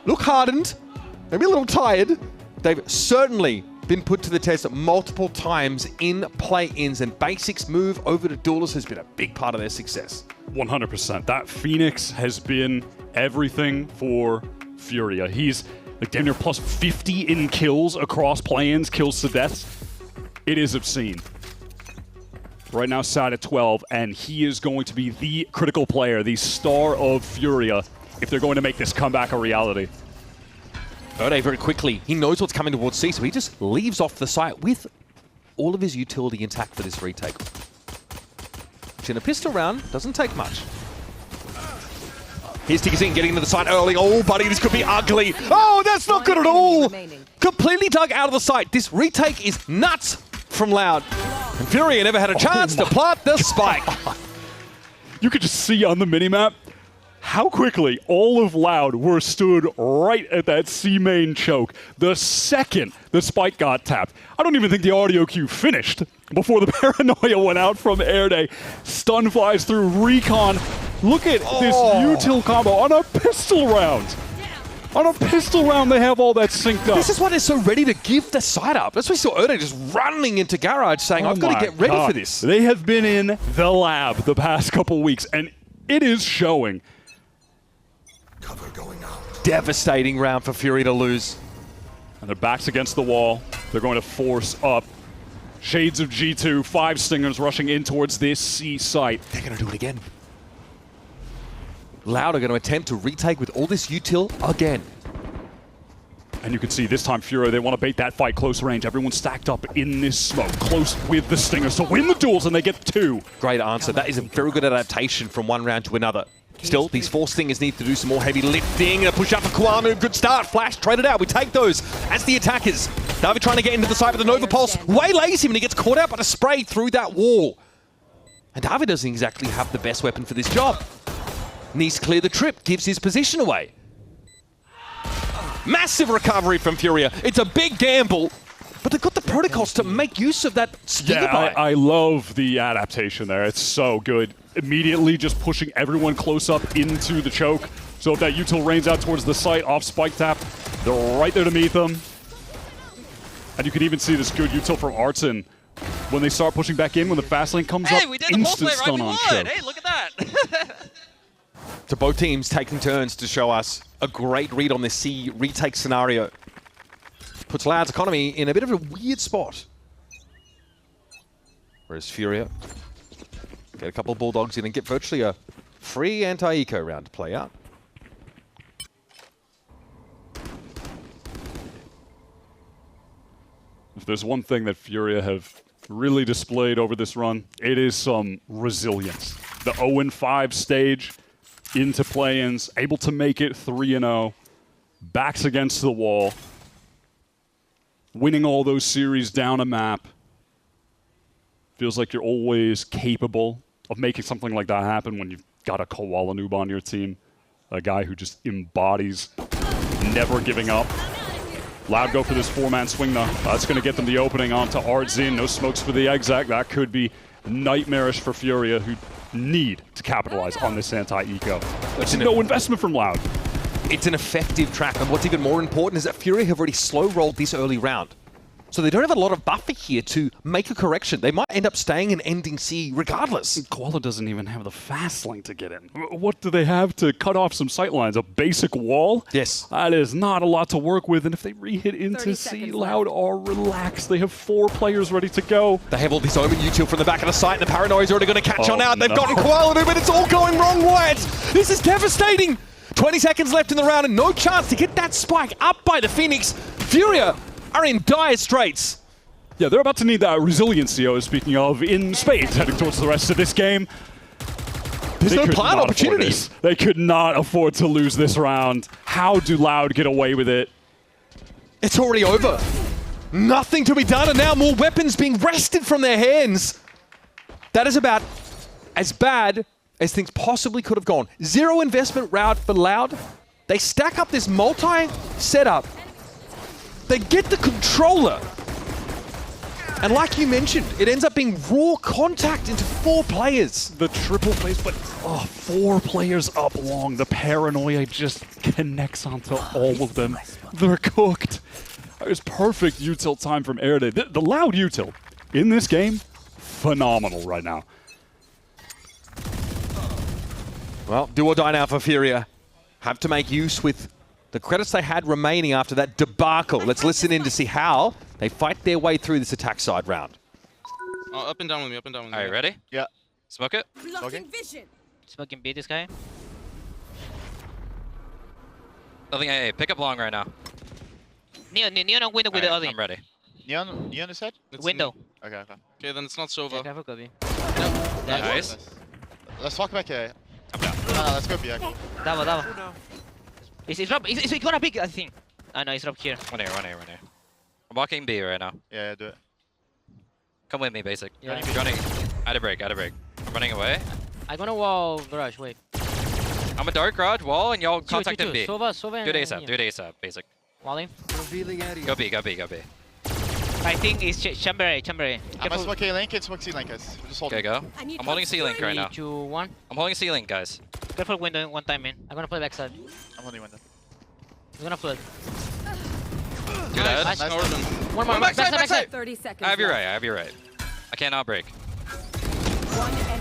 look hardened, maybe a little tired. They've certainly been put to the test multiple times in play-ins, and Basics' move over to Duelist has been a big part of their success. 100%. That Phoenix has been everything for Furia. He's like damn near plus 50 in kills across play-ins, kills to deaths. It is obscene. Right now side at 12, and he is going to be the critical player, the star of Furia, if they're going to make this comeback a reality. Ode very quickly, he knows what's coming towards C, so he just leaves off the site with all of his utility intact for this retake. In a pistol round, doesn't take much. Here's Tikazine getting into the site early. Oh, buddy, this could be ugly. Oh, that's not good at all. Completely dug out of the site. This retake is nuts from Loud. And Furia never had a chance to plant the spike. You could just see on the minimap how quickly all of Loud were stood right at that C main choke the second the spike got tapped. I don't even think the audio cue finished before the paranoia went out from Airday. Stun flies through Recon. Look at this util combo on a pistol round. On a pistol round, they have all that synced up. This is why they're so ready to give the side up. That's why we saw Ode just running into Garage saying, I've got to get ready for this. They have been in the lab the past couple weeks, and it is showing. Cover going out. Devastating round for Fury to lose. And their backs against the wall. They're going to force up. Shades of G2, 5 Stingers rushing in towards this C site. They're going to do it again. Loud are going to attempt to retake with all this util again. And you can see this time Fury, they want to bait that fight close range. Everyone's stacked up in this smoke, close with the Stingers to win the duels, and they get 2. Great answer. That is a very good adaptation from one round to another. Still, these 4 Stingers need to do some more heavy lifting. A push up for Kwanu. Good start. Flash traded out. We take those as the attackers. David trying to get into the side with the Nova Pulse. Waylays him and he gets caught out by the spray through that wall. And David doesn't exactly have the best weapon for this job. Needs to clear the trip. Gives his position away. Massive recovery from Furia. It's a big gamble. But they've got the protocols to make use of that Gigabyte. I love the adaptation there. It's so good. Immediately just pushing everyone close up into the choke. So if that util rains out towards the site off spike tap, they're right there to meet them. And you can even see this good util from Artson. When they start pushing back in, when the fast lane comes up, we did the instant play, right? stun We on won. choke. Hey, look at that. So both teams taking turns to show us a great read on this C retake scenario. Puts Loud's economy in a bit of a weird spot. Whereas Furia get a couple of Bulldogs in and get virtually a free anti-eco round to play out. If there's one thing that Furia have really displayed over this run, it is some resilience. The 0-5 stage into play-ins, able to make it 3-0, backs against the wall, winning all those series down a map. Feels like you're always capable of making something like that happen when you've got a Koala noob on your team. A guy who just embodies never giving up. Loud go for this 4-man swing though. That's going to get them the opening onto Artzin. No smokes for the exec. That could be nightmarish for Furia, who need to capitalize on this anti-eco. There's no investment from Loud. It's an effective track, and what's even more important is that Furia have already slow-rolled this early round. So they don't have a lot of buffer here to make a correction. They might end up staying and ending C regardless. Koala doesn't even have the fast lane to get in. What do they have to cut off some sight lines? A basic wall? Yes. That is not a lot to work with, and if they re-hit into C, Loud are relaxed. They have 4 players ready to go. They have all this Omen util from the back of the site, and the Paranoia's already going to catch on out. They've gotten Koala, but it's all going wrong, Wyatt. This is devastating. 20 seconds left in the round, and no chance to get that spike up by the Phoenix. Furia are in dire straits. Yeah, they're about to need that resiliency I was speaking of in spades heading towards the rest of this game. There's no plant opportunities. They could not afford to lose this round. How do Loud get away with it? It's already over. Nothing to be done, and now more weapons being wrested from their hands. That is about as bad as things possibly could have gone. 0 investment route for Loud. They stack up this multi-setup. They get the controller. And like you mentioned, it ends up being raw contact into 4 players. The triple plays, but 4 players up long. The Paranoia just connects onto all of them. They're cooked. It was perfect util time from Erday. The Loud util in this game, phenomenal right now. Well, do or die now for Furia. Have to make use with the credits they had remaining after that debacle. Let's listen in to see how they fight their way through this attack side round. Oh, up and down with me, up and down with me. Are you ready? Yeah. Smoke it. Smoking. Smoking B this guy. Nothing A. Pick up long right now. Neon on window with the other. I'm ready. Neon is head? Window. Okay. Okay, then it's not Sova. Careful, go B. Nice. Let's walk back here. I'm down. No, let's go B. Double. It's gonna pick, I think. I know, it's up here. Run here. I'm walking B right now. Yeah, do it. Come with me, basic. Yeah. Running. Out of break. I'm running away. I'm gonna wall garage, wait. I'm a dark garage wall, and y'all contact him B. Sova Do it ASAP, basic. Walling. Go B. I think it's chamber A. I'm gonna smoke A link, it's smoke C link, guys. Just hold Okay, go. I'm holding C link right now. 3, 2, 1. I'm holding C link, guys. Careful window one time in. I'm gonna play backside. I'm holding window. I'm gonna flood. Good. Nice. One more. Backside. 30 seconds. I have your right. I cannot break.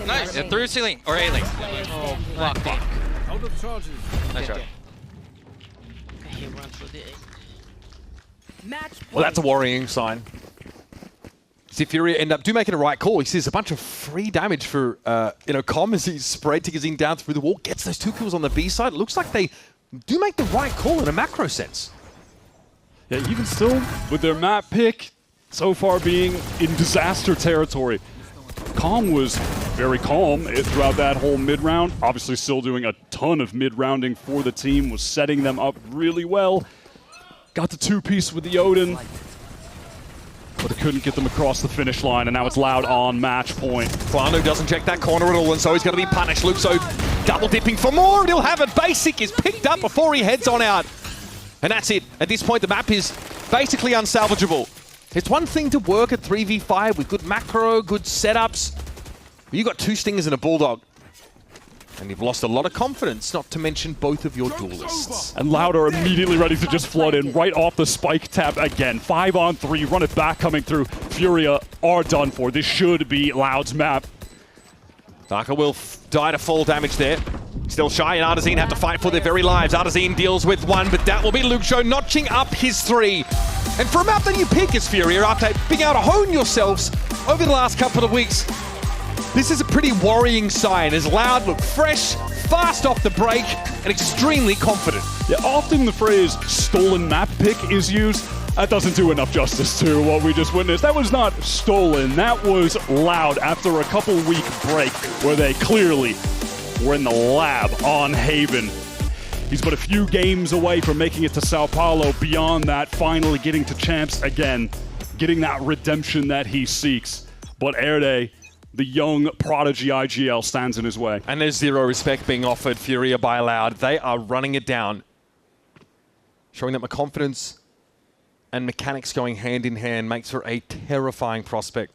Nice. Yeah, through C link or A link. Oh, fuck. Out of charges. Nice try. Well, that's a worrying sign. See, Furia end up making a right call. He sees a bunch of free damage for Com as he spray tickers in down through the wall, gets those 2 kills on the B side. It looks like they do make the right call in a macro sense. Yeah, even still, with their map pick so far being in disaster territory. Com was very calm throughout that whole mid-round. Obviously still doing a ton of mid-rounding for the team, was setting them up really well. Got the 2-piece with the Odin, but it couldn't get them across the finish line, and now it's Loud on match point. Quano doesn't check that corner at all, and so he's going to be punished. Luxo double dipping for more, and he'll have it. Basic is picked up before he heads on out. And that's it. At this point, the map is basically unsalvageable. It's one thing to work at 3v5 with good macro, good setups, but you've got 2 Stingers and a Bulldog. And you've lost a lot of confidence, not to mention both of your duelists. And Loud are immediately ready to just flood in right off the spike tab again. 5-on-3, run it back coming through. Furia are done for. This should be Loud's map. Darker will die to full damage there. Still Shy and Artazine have to fight for their very lives. Artazine deals with 1, but that will be Luxo notching up his 3. And for a map that you pick as Furia, after being able to hone yourselves over the last couple of weeks, this is a pretty worrying sign as Loud look fresh, fast off the break, and extremely confident. Yeah, often the phrase stolen map pick is used. That doesn't do enough justice to what we just witnessed. That was not stolen. That was Loud after a couple-week break where they clearly were in the lab on Haven. He's but a few games away from making it to Sao Paulo. Beyond that, finally getting to champs again, getting that redemption that he seeks. But Erday, the young prodigy IGL, stands in his way. And there's 0 respect being offered Furia by Loud. They are running it down, showing that my confidence and mechanics going hand in hand makes for a terrifying prospect.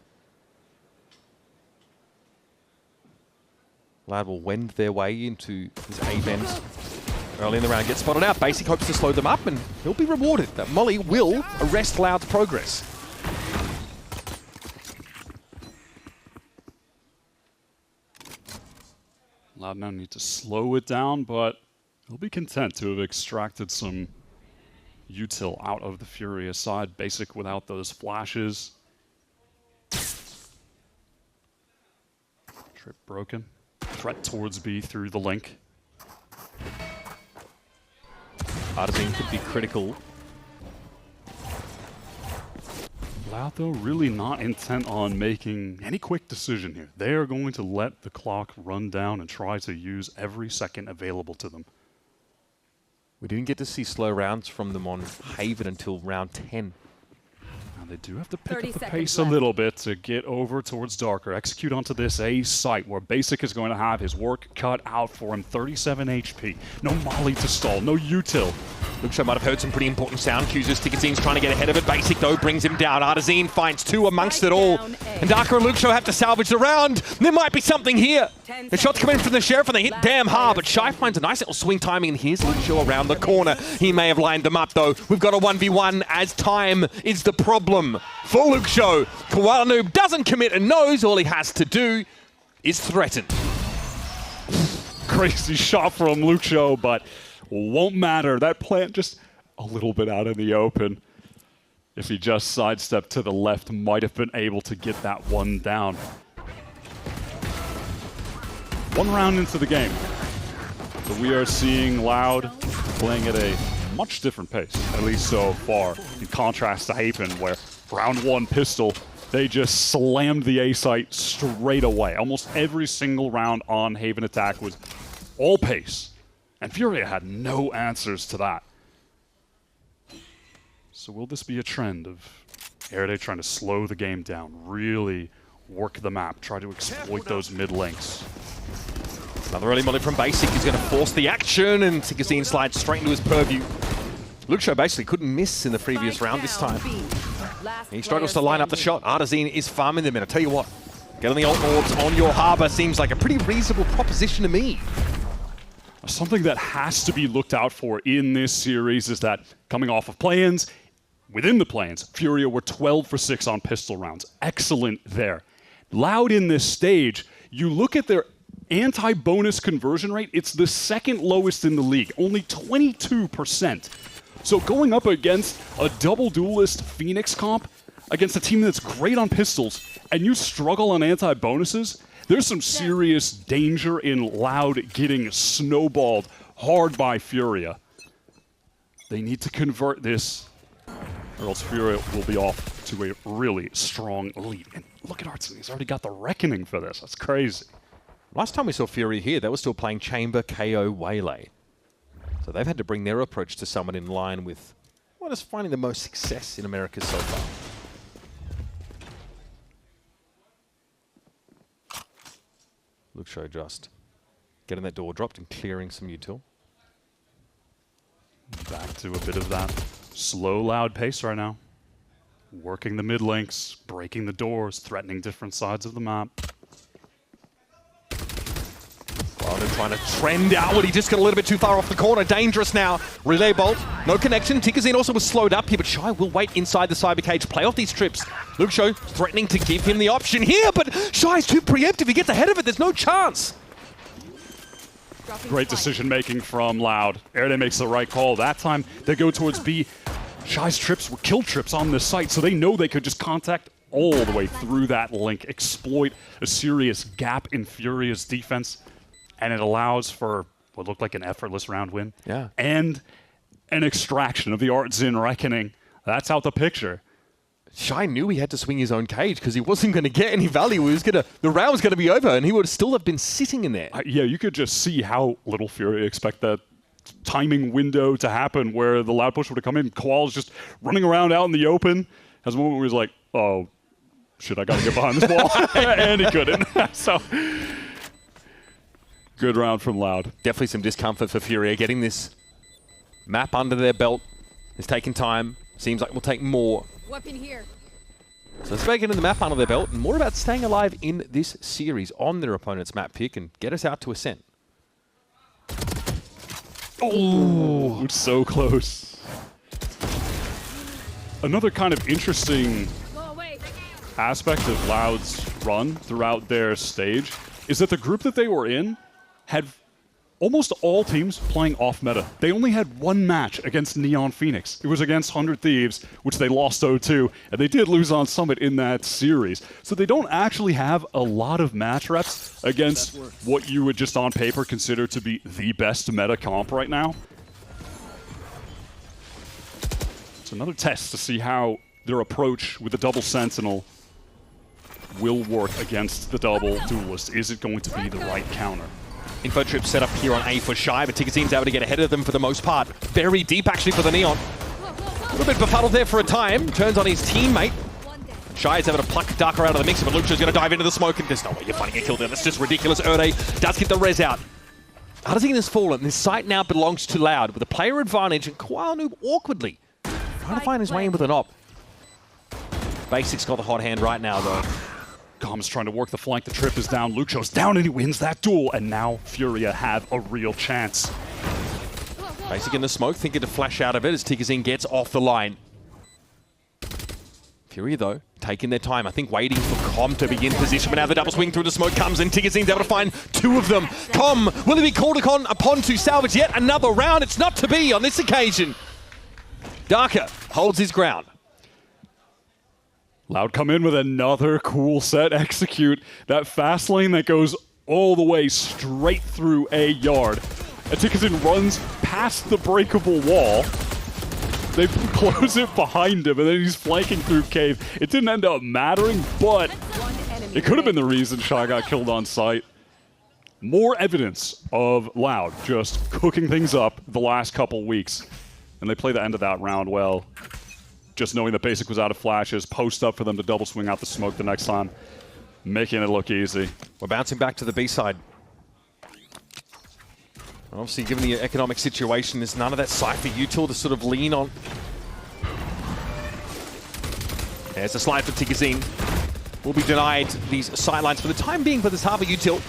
Loud will wend their way into his A-bend early in the round, get spotted out. Basic hopes to slow them up, and he'll be rewarded. That Molly will arrest Loud's progress. Loud now need to slow it down, but he'll be content to have extracted some util out of the Furia side. Basic without those flashes. Trip broken. Threat towards B through the link. Artisan could be critical. Loud, though, really not intent on making any quick decision here. They are going to let the clock run down and try to use every second available to them. We didn't get to see slow rounds from them on Haven until round 10. Now they do have to pick up the pace a little bit to get over towards Darker. Execute onto this A site where Basic is going to have his work cut out for him. 37 HP. No Molly to stall. No util. Luxo might have heard some pretty important sound cues as Ticketsine's trying to get ahead of it. Basic, though, brings him down. Artisan finds two amongst it all. And Darker and Luxo have to salvage the round. There might be something here. The shots come in from the Sheriff and they hit damn hard, but Shy finds a nice little swing timing, and here's Luxo around the corner. He may have lined them up, though. We've got a 1v1 as time is the problem for Luxo. Koala Noob doesn't commit and knows all he has to do is threaten. Crazy shot from Luxo, but won't matter. That plant just a little bit out in the open. If he just sidestepped to the left, might have been able to get that one down. One round into the game. So we are seeing Loud playing at a much different pace, at least so far, in contrast to Haven, where round one pistol, they just slammed the A site straight away. Almost every single round on Haven attack was all pace. And Furia had no answers to that. So will this be a trend of Airday trying to slow the game down, really work the map, try to exploit those mid links? Another early molly from Basic is going to force the action, and Tickersine slides straight into his purview. Luxo basically couldn't miss in the previous round this time. He struggles to line up the shot. Artisan is farming them in. I tell you what, getting the ult orbs on your harbor seems like a pretty reasonable proposition to me. Something that has to be looked out for in this series is that coming off of play-ins, within the play-ins, Furia were 12 for 6 on pistol rounds. Excellent there. Loud in this stage, you look at their anti-bonus conversion rate, it's the second lowest in the league, only 22%. So going up against a double duelist Phoenix comp, against a team that's great on pistols, and you struggle on anti-bonuses, there's some serious danger in Loud getting snowballed hard by Furia. They need to convert this, or else Furia will be off to a really strong lead. And look at Artson, he's already got the Reckoning for this. That's crazy. Last time we saw Furia here, they were still playing Chamber, KO, Waylay. So they've had to bring their approach to someone in line with what is finding the most success in America so far. Luxo just getting that door dropped and clearing some util. Back to a bit of that slow, Loud pace right now. Working the mid links, breaking the doors, threatening different sides of the map. Well, they're trying to trend outward. He just got a little bit too far off the corner. Dangerous now. Relay bolt. No connection. Tickersine also was slowed up here, but Shy will wait inside the cyber cage. Play off these trips. Luxo threatening to give him the option here, but Shy's too preemptive. He gets ahead of it. There's no chance. Great decision making from Loud. Airday makes the right call. That time they go towards B. Shy's trips were kill trips on this site, so they know they could just contact all the way through that link, exploit a serious gap in Furia's defense. And it allows for what looked like an effortless round win. Yeah. And an extraction of the Artsin Reckoning. That's out the picture. Shy knew he had to swing his own cage because he wasn't going to get any value. The round was going to be over, and he would still have been sitting in there. Yeah, you could just see how little Furia expect that timing window to happen where the Loud push would have come in. Koala's just running around out in the open. Has a moment where he's like, oh, shit, I got to get behind this wall. And he couldn't. So... good round from Loud. Definitely some discomfort for Furia. Getting this map under their belt is taking time. Seems like we'll take more. Weapon here. So let's get in the map under their belt and more about staying alive in this series on their opponent's map pick and get us out to Ascent. Oh, it's so close. Another kind of interesting aspect of Loud's run throughout their stage is that the group that they were in had almost all teams playing off meta. They only had one match against Neon Phoenix. It was against 100 Thieves, which they lost 0-2, and they did lose on Summit in that series. So they don't actually have a lot of match reps against what you would just on paper consider to be the best meta comp right now. It's another test to see how their approach with the double Sentinel will work against the double duelist. Is it going to be the right counter? Info trip set up here on A for Shy, but Ticketeam's able to get ahead of them for the most part. Very deep, actually, for the Neon. A little bit befuddled there for a time. Turns on his teammate. Shy is able to pluck Darker out of the mix, but Lucha's going to dive into the smoke, and there's no way you're finding a kill there. That's just ridiculous. Erde does get the res out. Arzine has fallen. This site now belongs to Loud with a player advantage, and Koala Noob awkwardly trying to find his way in with an op. Basic's got the hot hand right now, though. Com's trying to work the flank. The trip is down. Lucho's down, and he wins that duel. And now Furia have a real chance. Basic in the smoke, thinking to flash out of it as Tickerzine gets off the line. Furia, though, taking their time. I think waiting for Com to be in position. But now the double swing through the smoke comes, and Tickerzine's able to find two of them. Com, will he be called upon to salvage yet another round? It's not to be on this occasion. Darker holds his ground. Loud come in with another cool set execute. That fast lane that goes all the way straight through a yard. And Tickerzine runs past the breakable wall. They close it behind him, and then he's flanking through cave. It didn't end up mattering, but it could have been the reason Shy got killed on sight. More evidence of Loud just cooking things up the last couple weeks. And they play the end of that round well. Just knowing that Basic was out of flashes, post up for them to double swing out the smoke the next time, making it look easy. We're bouncing back to the B side. Obviously, given the economic situation, there's none of that Cypher util to sort of lean on. There's a slide for Tickerzine. Will be denied these sidelines for the time being, but there's half a util.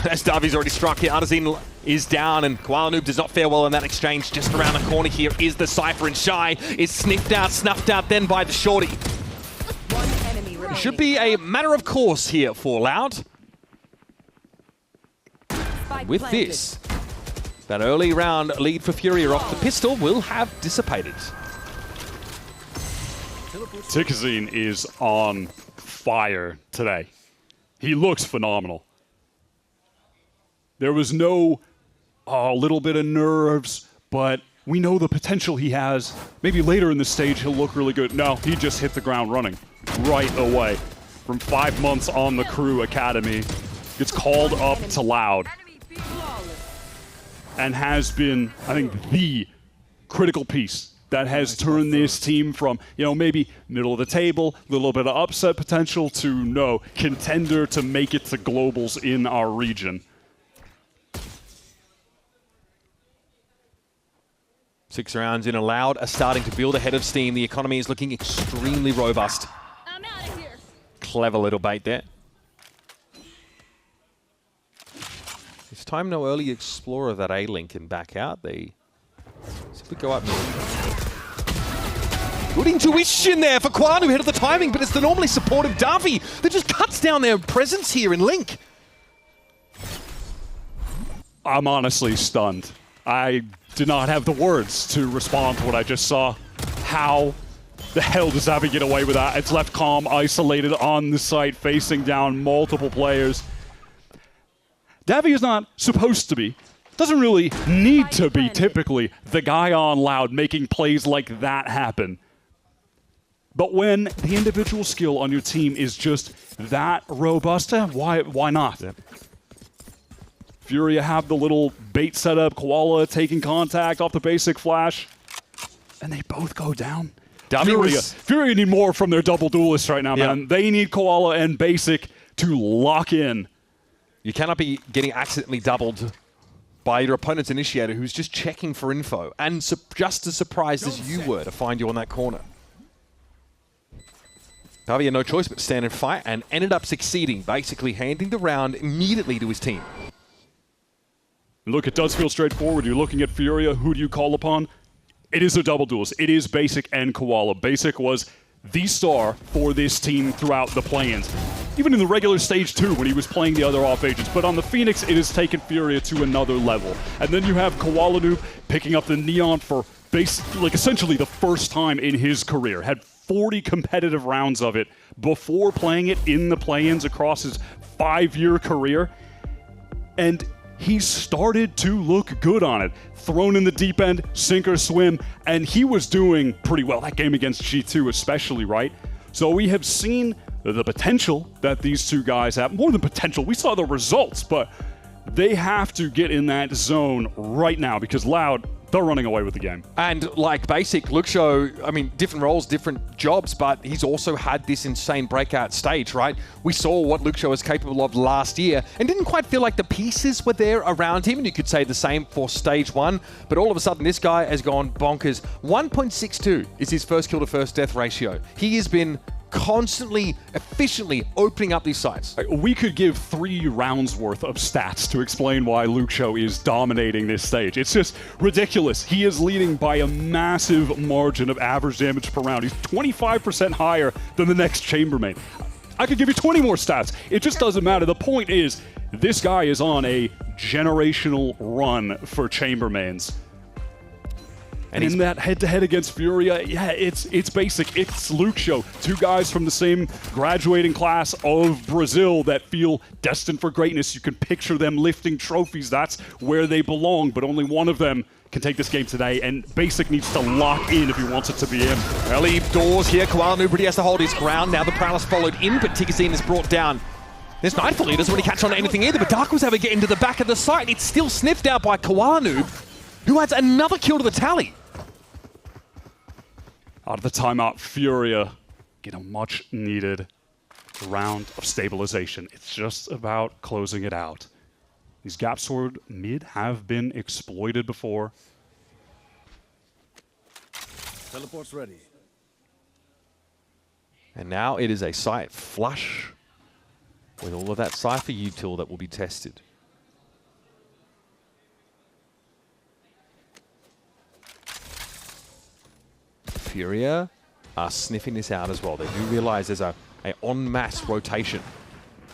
As Darby's already struck here, Arzine is down, and Koala Noob does not fare well in that exchange. Just around the corner here is the Cypher, and Shy is snuffed out then by the Shorty. It should be a matter of course here for Loud. With this, that early round lead for Furia off the pistol will have dissipated. Tickerzine is on fire today. He looks phenomenal. There was no little bit of nerves, but we know the potential he has. Maybe later in the stage he'll look really good. No, he just hit the ground running right away. From 5 months on the Crew Academy, gets called up to Loud. And has been, I think, the critical piece that has turned this team from, maybe middle of the table, a little bit of upset potential, to no, contender to make it to globals in our region. 6 rounds in, Loud are starting to build ahead of steam. The economy is looking extremely robust. I'm out of here. Clever little bait there. This time, no early explorer of that A-Link and back out. They simply go up. Good intuition there for Quan, who hit at the timing, but it's the normally supportive Darby that just cuts down their presence here in Link. I'm honestly stunned. I did not have the words to respond to what I just saw. How the hell does Zavi get away with that? It's left Calm isolated on the site, facing down multiple players. Davy is not supposed to be, doesn't really need to be typically the guy on Loud making plays like that happen. But when the individual skill on your team is just that robust, why not? Yep. Furia have the little bait setup, Koala taking contact off the basic flash, and they both go down. Furia need more from their double duelists right now, man. They need Koala and basic to lock in. You cannot be getting accidentally doubled by your opponent's initiator who's just checking for info and just as surprised as you were to find you on that corner. Darby had no choice but to stand and fight and ended up succeeding, basically handing the round immediately to his team. Look, it does feel straightforward. You're looking at Furia. Who do you call upon? It is a double duelist. It is Basic and Koala. Basic was the star for this team throughout the play-ins. even in the regular stage 2 when he was playing the other off agents. But on the Phoenix, it has taken Furia to another level. And then you have Koala Noob picking up the Neon for essentially the first time in his career. Had 40 competitive rounds of it before playing it in the play-ins across his 5-year career. And he started to look good on it. Thrown in the deep end, sink or swim, and he was doing pretty well. That game against G2 especially, right? So we have seen the potential that these two guys have. More than potential, we saw the results, but they have to get in that zone right now because Loud, they're running away with the game. And like Basic, Luxo, I mean, different roles, different jobs, but he's also had this insane breakout stage, right? We saw what Luxo was capable of last year and didn't quite feel like the pieces were there around him. And you could say the same for stage 1, but all of a sudden this guy has gone bonkers. 1.62 is his first kill to first death ratio. He has been constantly, efficiently opening up these sites. We could give 3 rounds worth of stats to explain why Luxo is dominating this stage. It's just ridiculous. He is leading by a massive margin of average damage per round. He's 25% higher than the next Chambermain. I could give you 20 more stats. It just doesn't matter. The point is, this guy is on a generational run for Chambermains. And in that head-to-head against Furia, yeah, it's Basic, it's Luxo. 2 guys from the same graduating class of Brazil that feel destined for greatness. You can picture them lifting trophies. That's where they belong, but only one of them can take this game today, and Basic needs to lock in if he wants it to be him. Early doors here, Koala Noob has to hold his ground. Now the Prowler's followed in, but Tikasine is brought down. This Nightfall Leader doesn't really catch on to anything either, but Dark was able to get into the back of the site. It's still sniffed out by Koala Noob, who adds another kill to the tally. Out of the timeout, Furia get a much-needed round of stabilization. It's just about closing it out. These gaps toward mid have been exploited before. Teleport's ready. And now it is a site flush with all of that Cypher util that will be tested. Furia are sniffing this out as well. They do realize there's a en masse rotation.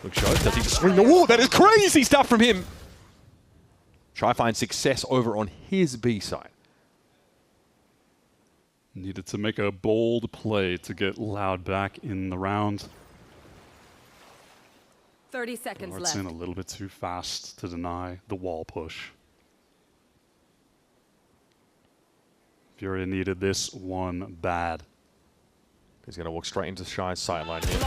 Look, shows, does he just swing the wall? That is crazy stuff from him. Try find success over on his B side. Needed to make a bold play to get Loud back in the round. 30 seconds left. It's in a little bit too fast to deny the wall push. Furia needed this one bad. He's going to walk straight into Shy's sideline here.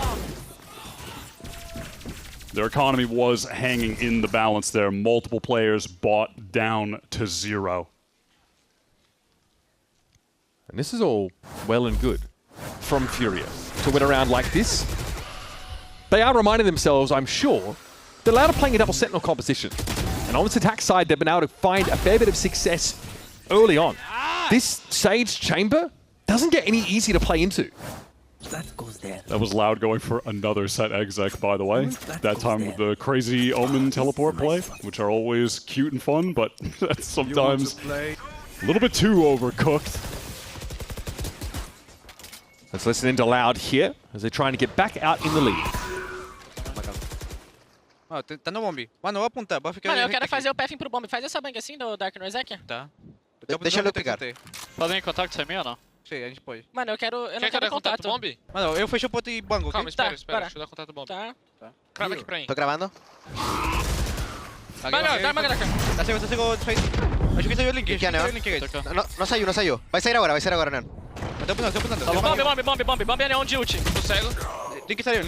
Their economy was hanging in the balance there. Multiple players bought down to 0. And this is all well and good from Furia to win a round like this. They are reminding themselves, I'm sure, they're allowed to playing a double sentinel composition. And on this attack side, they've been able to find a fair bit of success early on. This Sage Chamber doesn't get any easier to play into. That goes there. That was Loud going for another set exec, by the way. That time with the crazy Omen teleport play, which are always cute and fun, but that's sometimes a little bit too overcooked. Let's listen into Loud here as they're trying to get back out in the lead. Tá no bomb. Mano, eu apontar. Mano, eu quero fazer o pathing pro bomb. Faz essa bang assim do Dark no Exec. Tá. Deixa eu pegar. Podem em contato sem mim ou não? Sim, a gente pode. Mano, eu não quero contato. Bomb? Mano, eu fecho o ponto e bango, Calma, espera. Deixa eu dar contato do bomb. Tá. Crava aqui pra mim. Tô gravando. Mano, dá uma graca. Tá cego, acho que saiu o link. Aqui, Neon. Não saiu. Vai sair agora, Neon. Tô apontando. Bomb é neon de ult. Tô cego. Link saiu.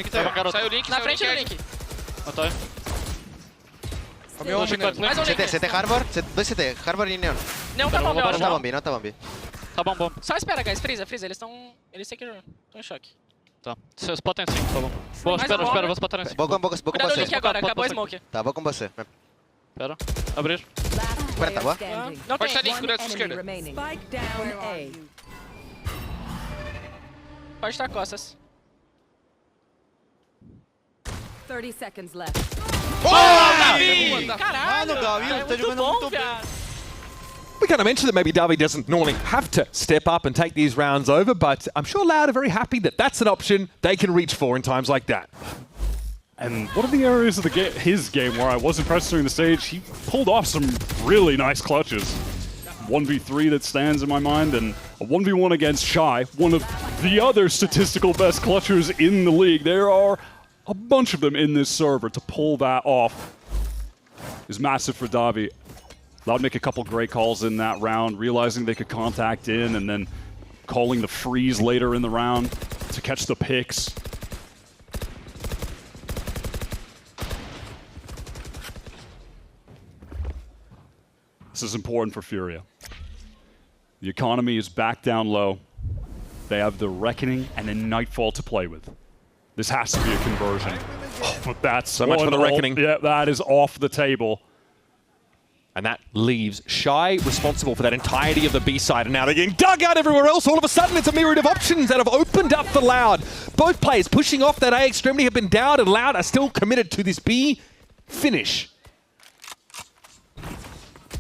Saiu o link. Na frente do link. Matou. Mais um link. CT Harbor. 2 CT. Harbor e Neon. Não tá bomb, eu acho. Não tá bomb. Tá bom. Só espera, guys. Freeza. Eles têm que estão em choque. Tá. Vocês botem assim, tá bom. Espera, vou botar assim. Vou com você. Cuidado do link agora, acabou a smoke. Tá, vou com você. Espera. Abrir. Espera, tá bom? Não pode tem. estar link, cuidado com a esquerda. Spike down A. Pode estar costas. 30 seconds left. Davi! Caralho! Davi, tá jogando muito bem. We kind of mentioned that maybe Davi doesn't normally have to step up and take these rounds over, but I'm sure Loud are very happy that that's an option they can reach for in times like that. And one of the areas of his game where I was impressed during the stage, he pulled off some really nice clutches. 1v3 that stands in my mind, and a 1v1 against Shy, one of the other statistical best clutchers in the league. There are a bunch of them in this server. To pull that off is massive for Davi. Loud make a couple great calls in that round, realizing they could contact in, and then calling the freeze later in the round to catch the picks. This is important for Furia. The economy is back down low. They have the Reckoning and then Nightfall to play with. This has to be a conversion. Oh, but that's so much for the Reckoning. Yeah, that is off the table. And that leaves Shy responsible for that entirety of the B side. And now they're getting dug out everywhere else. All of a sudden, it's a myriad of options that have opened up for Loud. Both players pushing off that A extremity have been down, and Loud are still committed to this B finish.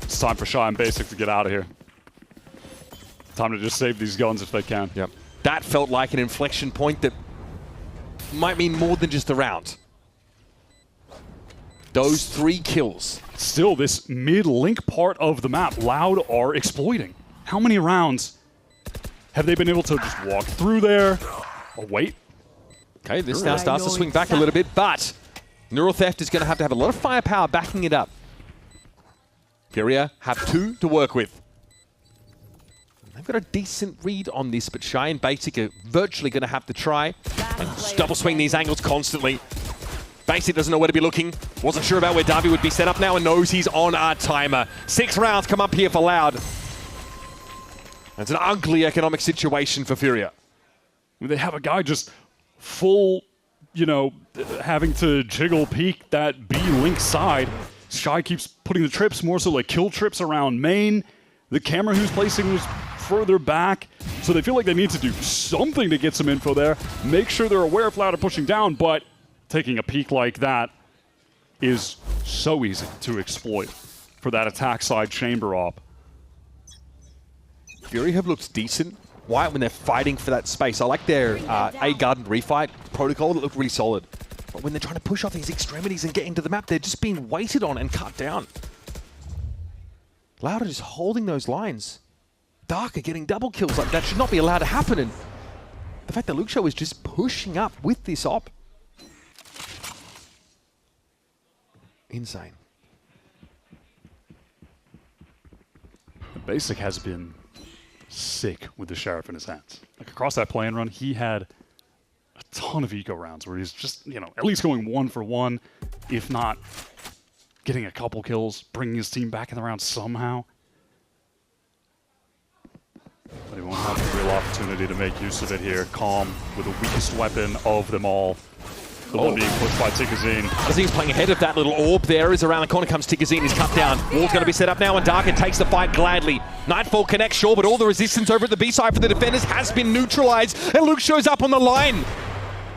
It's time for Shy and Basic to get out of here. Time to just save these guns if they can. Yep. That felt like an inflection point that might mean more than just a round. Those 3 kills. Still, this mid-link part of the map, Loud are exploiting. How many rounds have they been able to just walk through there? Oh, wait. Okay, this now starts to swing back a little bit, but Neural Theft is going to have a lot of firepower backing it up. Furia have 2 to work with. They've got a decent read on this, but Shy and Basic are virtually going to have to try and double swing these angles constantly. Basic doesn't know where to be looking. Wasn't sure about where Davi would be set up now and knows he's on our timer. 6 rounds come up here for Loud. It's an ugly economic situation for Furia. They have a guy just full, you know, having to jiggle peek that B-link side. Shy keeps putting the trips more so like kill trips around main. The camera who's placing was further back, so they feel like they need to do something to get some info there. Make sure they're aware if Loud are pushing down, but taking a peek like that is so easy to exploit for that attack side chamber op. Fury have looked decent, Wyatt, when they're fighting for that space. I like their A Garden refight protocol that looked really solid. But when they're trying to push off these extremities and get into the map, they're just being waited on and cut down. Loud are just holding those lines. Dark are getting double kills. Like, that should not be allowed to happen. And the fact that Luke Show is just pushing up with this op. Insane. Basic has been sick with the Sheriff in his hands. Like, across that play and run, he had a ton of eco rounds where he's just, you know, at least going 1 for 1, if not getting a couple kills, bringing his team back in the round somehow. But he won't have a real opportunity to make use of it here. Calm with the weakest weapon of them all. The one being pushed by Tikazine. Tikazine playing ahead of that little orb there. As around the corner comes Tikazine. He's cut down. Wall's going to be set up now, and Darkin takes the fight gladly. Nightfall connects, sure, but all the resistance over at the B side for the defenders has been neutralized, and Luke shows up on the line.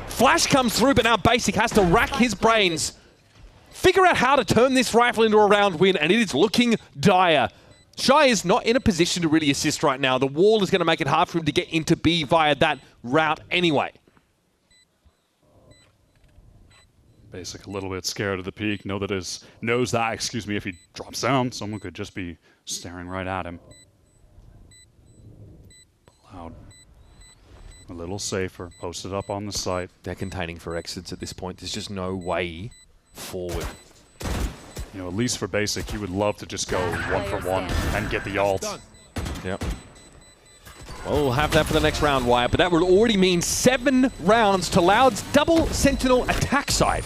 Flash comes through, but now Basic has to rack his brains. Figure out how to turn this rifle into a round win, and it is looking dire. Shy is not in a position to really assist right now. The wall is going to make it hard for him to get into B via that route anyway. Basic a little bit scared of the peak. Knows that, if he drops down, someone could just be staring right at him. Loud. A little safer. Posted up on the site. They're containing for exits at this point. There's just no way forward. You know, at least for Basic, he would love to just go 1 for 1 and get the ult. Yep. Well, we'll have that for the next round, Wyatt, but that would already mean 7 rounds to Loud's double Sentinel attack side.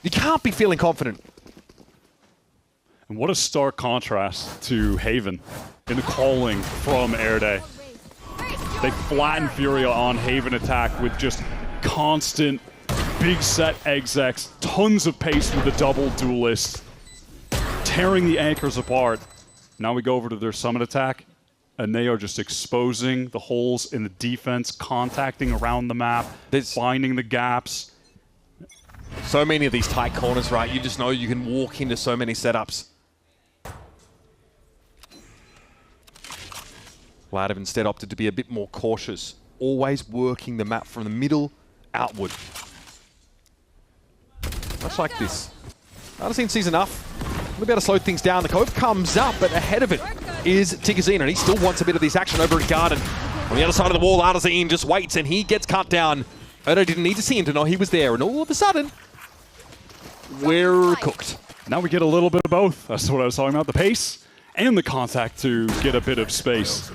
You can't be feeling confident. And what a stark contrast to Haven in the calling from Air Day. They flatten Furia on Haven attack with just constant big set execs, tons of pace with the double duelist, tearing the anchors apart. Now we go over to their summit attack, and they are just exposing the holes in the defense, contacting around the map, finding the gaps. So many of these tight corners, right? You just know you can walk into so many setups. Loud have instead opted to be a bit more cautious, always working the map from the middle outward. Much like this. Artesine sees enough. We'll be able to slow things down. The Cove comes up, but ahead of it is Tikazine, and he still wants a bit of this action over at Garden. On the other side of the wall, Artesine just waits, and he gets cut down. Odo didn't need to see him to know he was there, and all of a sudden, we're cooked. Now we get a little bit of both. That's what I was talking about. The pace and the contact to get a bit of space.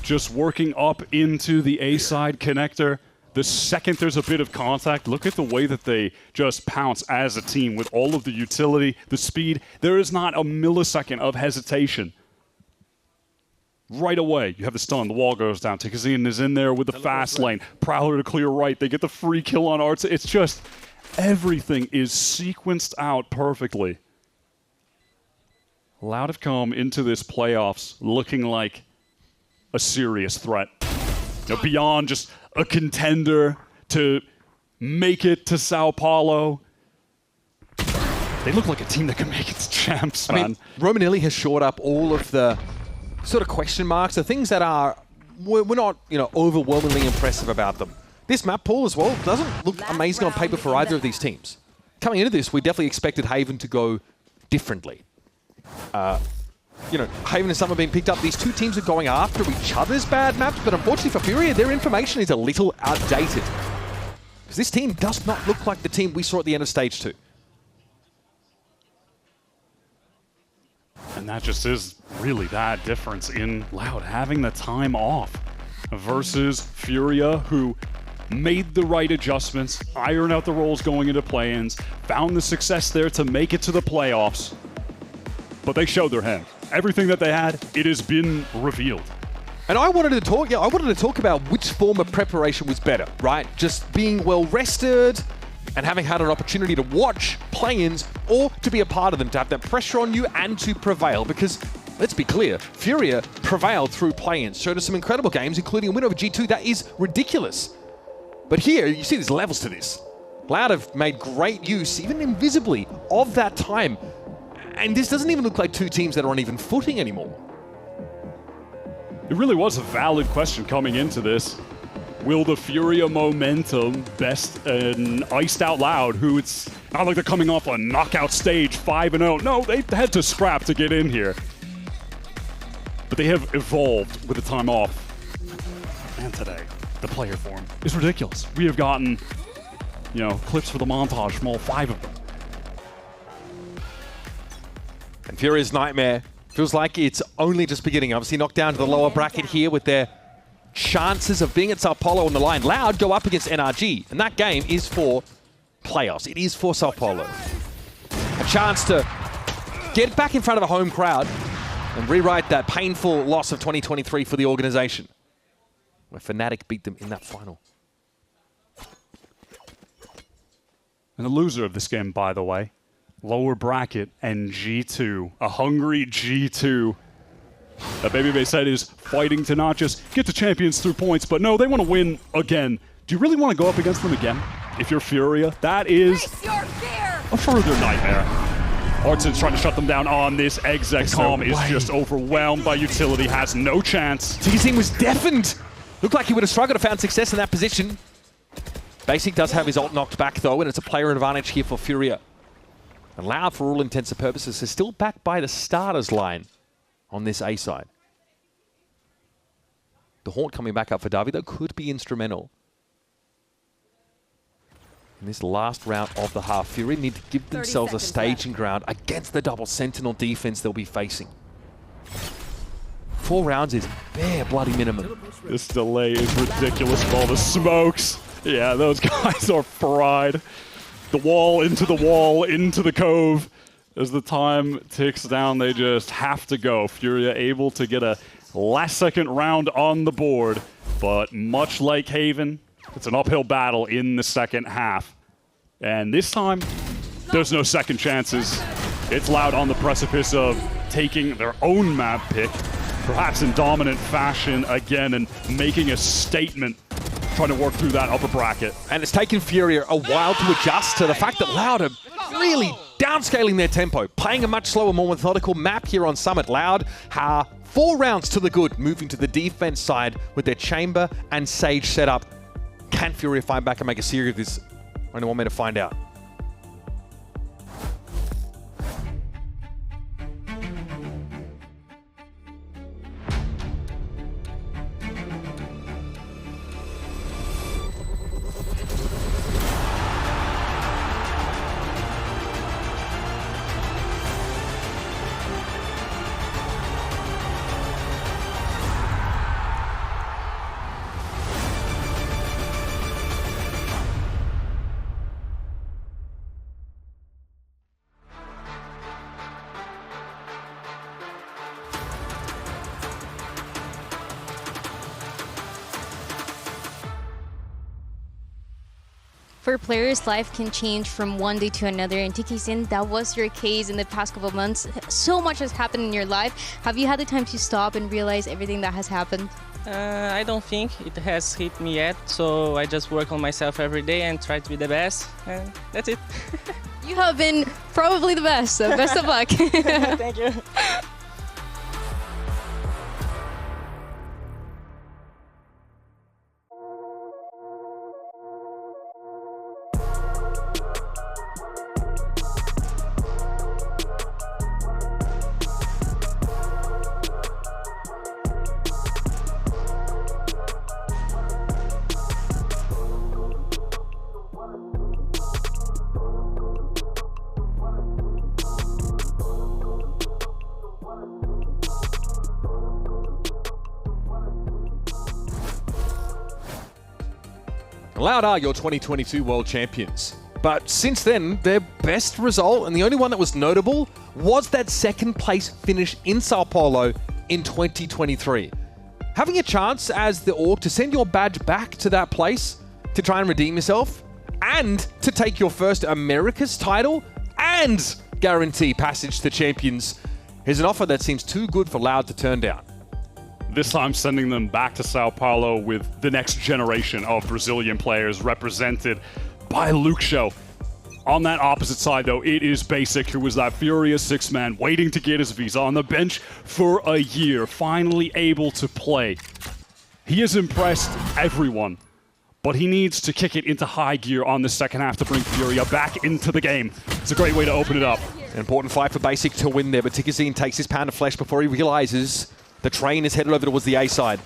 Just working up into the A-side connector. The second there's a bit of contact, look at the way that they just pounce as a team with all of the utility, the speed. There is not a millisecond of hesitation. Right away, you have the stun, the wall goes down. Tikazine is in there with the fast lane. Prowler to clear right. They get the free kill on Arts. It's just, everything is sequenced out perfectly. Loud have come into this playoffs looking like a serious threat. You know, beyond just a contender to make it to Sao Paulo. They look like a team that can make it to champs, man. I mean, Romanelli has shored up all of the sort of question marks, the things that are, we're not, you know, overwhelmingly impressive about them. This map pool as well doesn't look amazing on paper for either of these teams. Coming into this, we definitely expected Haven to go differently. You know, Haven and Summer being picked up. These two teams are going after each other's bad maps, but unfortunately for Furia, their information is a little outdated. Because this team does not look like the team we saw at the end of Stage 2. And that just is really that difference in Loud having the time off versus Furia, who made the right adjustments, ironed out the roles going into play-ins, found the success there to make it to the playoffs. But they showed their hand. Everything that they had, it has been revealed. And I wanted to talk about which form of preparation was better, right? Just being well rested and having had an opportunity to watch play-ins, or to be a part of them, to have that pressure on you and to prevail. Because let's be clear, Furia prevailed through play-ins, showed us some incredible games, including a win over G2 that is ridiculous. But here, you see there's levels to this. Loud have made great use, even invisibly, of that time. And this doesn't even look like two teams that are on even footing anymore. It really was a valid question coming into this. Will the Furia momentum best an iced out Loud, who it's not like they're coming off a knockout stage 5-0. No, they had to scrap to get in here. But they have evolved with the time off. And today, the player form is ridiculous. We have gotten, you know, clips for the montage from all 5 of them. And Furia's nightmare feels like it's only just beginning. Obviously knocked down to the lower bracket here with their chances of being at Sao Paulo on the line. Loud go up against NRG, and that game is for playoffs. It is for Sao Paulo. A chance to get back in front of a home crowd and rewrite that painful loss of 2023 for the organization, where Fnatic beat them in that final. And the loser of this game, by the way, lower bracket and G2, a hungry G2 that Babybay said is fighting to not just get the champions through points, but no, they want to win again. Do you really want to go up against them again? If you're Furia, that is a further nightmare. Artsen's trying to shut them down on this. Execom is just overwhelmed by utility, has no chance. Tikazine was deafened. Looked like he would have struggled to find success in that position. Basic does have his ult knocked back though, and it's a player advantage here for Furia. And Loud, for all intents and purposes, is still back by the starters line on this A side. The Haunt coming back up for Davi, though, could be instrumental in this last round of the half. Fury need to give themselves a staging ground against the double Sentinel defense they'll be facing. 4 rounds is bare bloody minimum. This delay is ridiculous with all the smokes. Yeah, those guys are fried. The wall, into the cove. As the time ticks down, they just have to go. Furia able to get a last-second round on the board, but much like Haven, it's an uphill battle in the second half. And this time, there's no second chances. It's Loud on the precipice of taking their own map pick, perhaps in dominant fashion again, and making a statement, trying to work through that upper bracket. And it's taken Furia a while to adjust to the fact that Loud are really downscaling their tempo, playing a much slower, more methodical map here on Summit. Loud are 4 rounds to the good, moving to the defense side with their Chamber and Sage setup. Can Fury fight back and make a series of this? Only one way to find out. For players, life can change from one day to another. And TKZin, that was your case in the past couple of months. So much has happened in your life. Have you had the time to stop and realize everything that has happened? I don't think it has hit me yet. So I just work on myself every day and try to be the best. And that's it. You have been probably the best. So best of luck. Thank you. Loud are your 2022 World Champions. But since then, their best result, and the only one that was notable, was that second place finish in Sao Paulo in 2023. Having a chance as the org to send your badge back to that place to try and redeem yourself, and to take your first Americas title, and guarantee passage to Champions, is an offer that seems too good for Loud to turn down. This time sending them back to Sao Paulo with the next generation of Brazilian players represented by Luxo. On that opposite side, though, it is Basic, who was that furious six-man waiting to get his visa on the bench for a year, finally able to play. He has impressed everyone, but he needs to kick it into high gear on the second half to bring Furia back into the game. It's a great way to open it up. An important fight for Basic to win there, but TKZin takes his pound of flesh before he realizes the train is headed over towards the A side.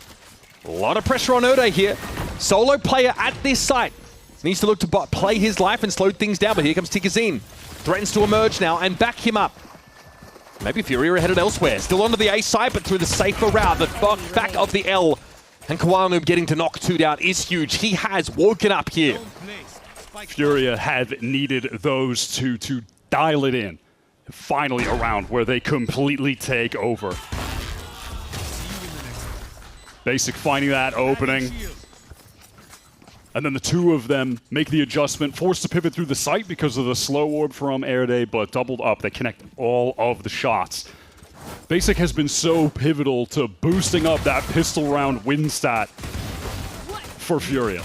A lot of pressure on Erde here. Solo player at this site. Needs to look to play his life and slow things down, but here comes TKZin. Threatens to emerge now and back him up. Maybe Fury are headed elsewhere. Still onto the A side, but through the safer route. The back of the L. And Kawanu getting to knock 2 down is huge. He has woken up here. Furia have needed those two to dial it in. Finally around where they completely take over. Basic finding that opening. And then the two of them make the adjustment, forced to pivot through the site because of the slow orb from Erde, but doubled up. They connect all of the shots. Basic has been so pivotal to boosting up that pistol round win stat for Furia.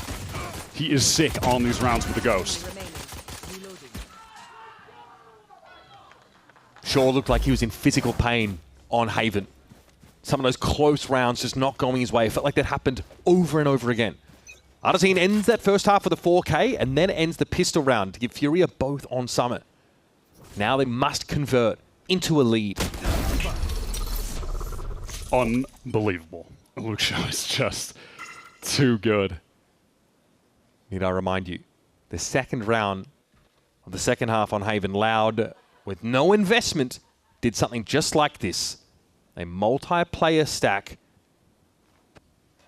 He is sick on these rounds with the Ghost. Sure looked like he was in physical pain on Haven. Some of those close rounds just not going his way. It felt like that happened over and over again. Artazine ends that first half with a 4K and then ends the pistol round to give Furia both on Summit. Now they must convert into a lead. Unbelievable. Luxo is just too good. Need I remind you, the second round of the second half on Haven, Loud, with no investment, did something just like this. A multiplayer stack,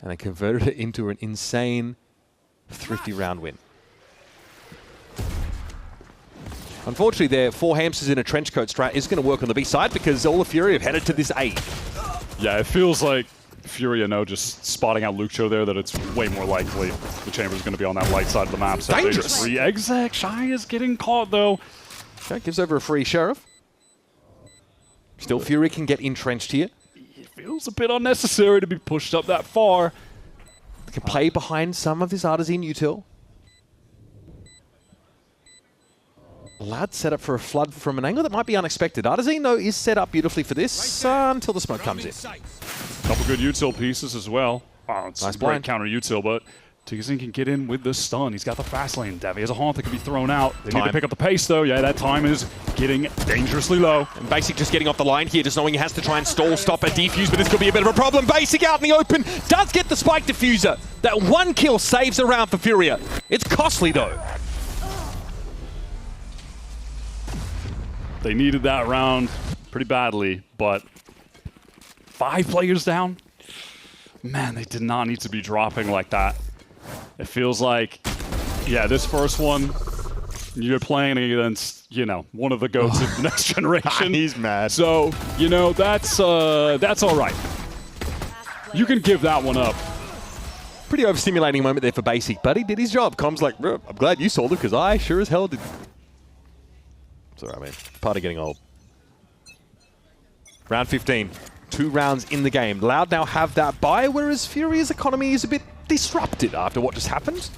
and they converted it into an insane thrifty round win. Unfortunately, their 4 hamsters in a trench coat strat is going to work on the B side because all the Fury have headed to this A. Yeah, it feels like Furia know just spotting out Luxo there that it's way more likely the Chamber's going to be on that light side of the map. So Dangerous. They just re-exec. Shy is getting caught though. Okay, gives over a free Sheriff. Still, Fury can get entrenched here. It feels a bit unnecessary to be pushed up that far. Can play behind some of this Artazine util. Loud set up for a flood from an angle that might be unexpected. Artazine, though, is set up beautifully for this until the smoke comes in. Couple good util pieces as well. Oh, it's nice a great blind counter util, but TicketZine can get in with the stun. He's got the fast lane. Davy has a haunt that can be thrown out. They need to pick up the pace, though. Yeah, that time is getting dangerously low. And Basic just getting off the line here, just knowing he has to try and stall, stop a defuse, but this could be a bit of a problem. Basic out in the open, does get the spike diffuser. That one kill saves a round for Furia. It's costly, though. They needed that round pretty badly, but 5 players down? Man, they did not need to be dropping like that. It feels like, yeah, this first one, you're playing against, you know, one of the GOATs of the next generation. He's mad. So, you know, that's all right. You can give that one up. Pretty overstimulating moment there for Basic, but he did his job. Com's like, bro, I'm glad you saw it because I sure as hell did. It's all right, man. Part of getting old. Round 15. 2 rounds in the game. Loud now have that bye, whereas Furia's economy is a bit disrupted after what just happened.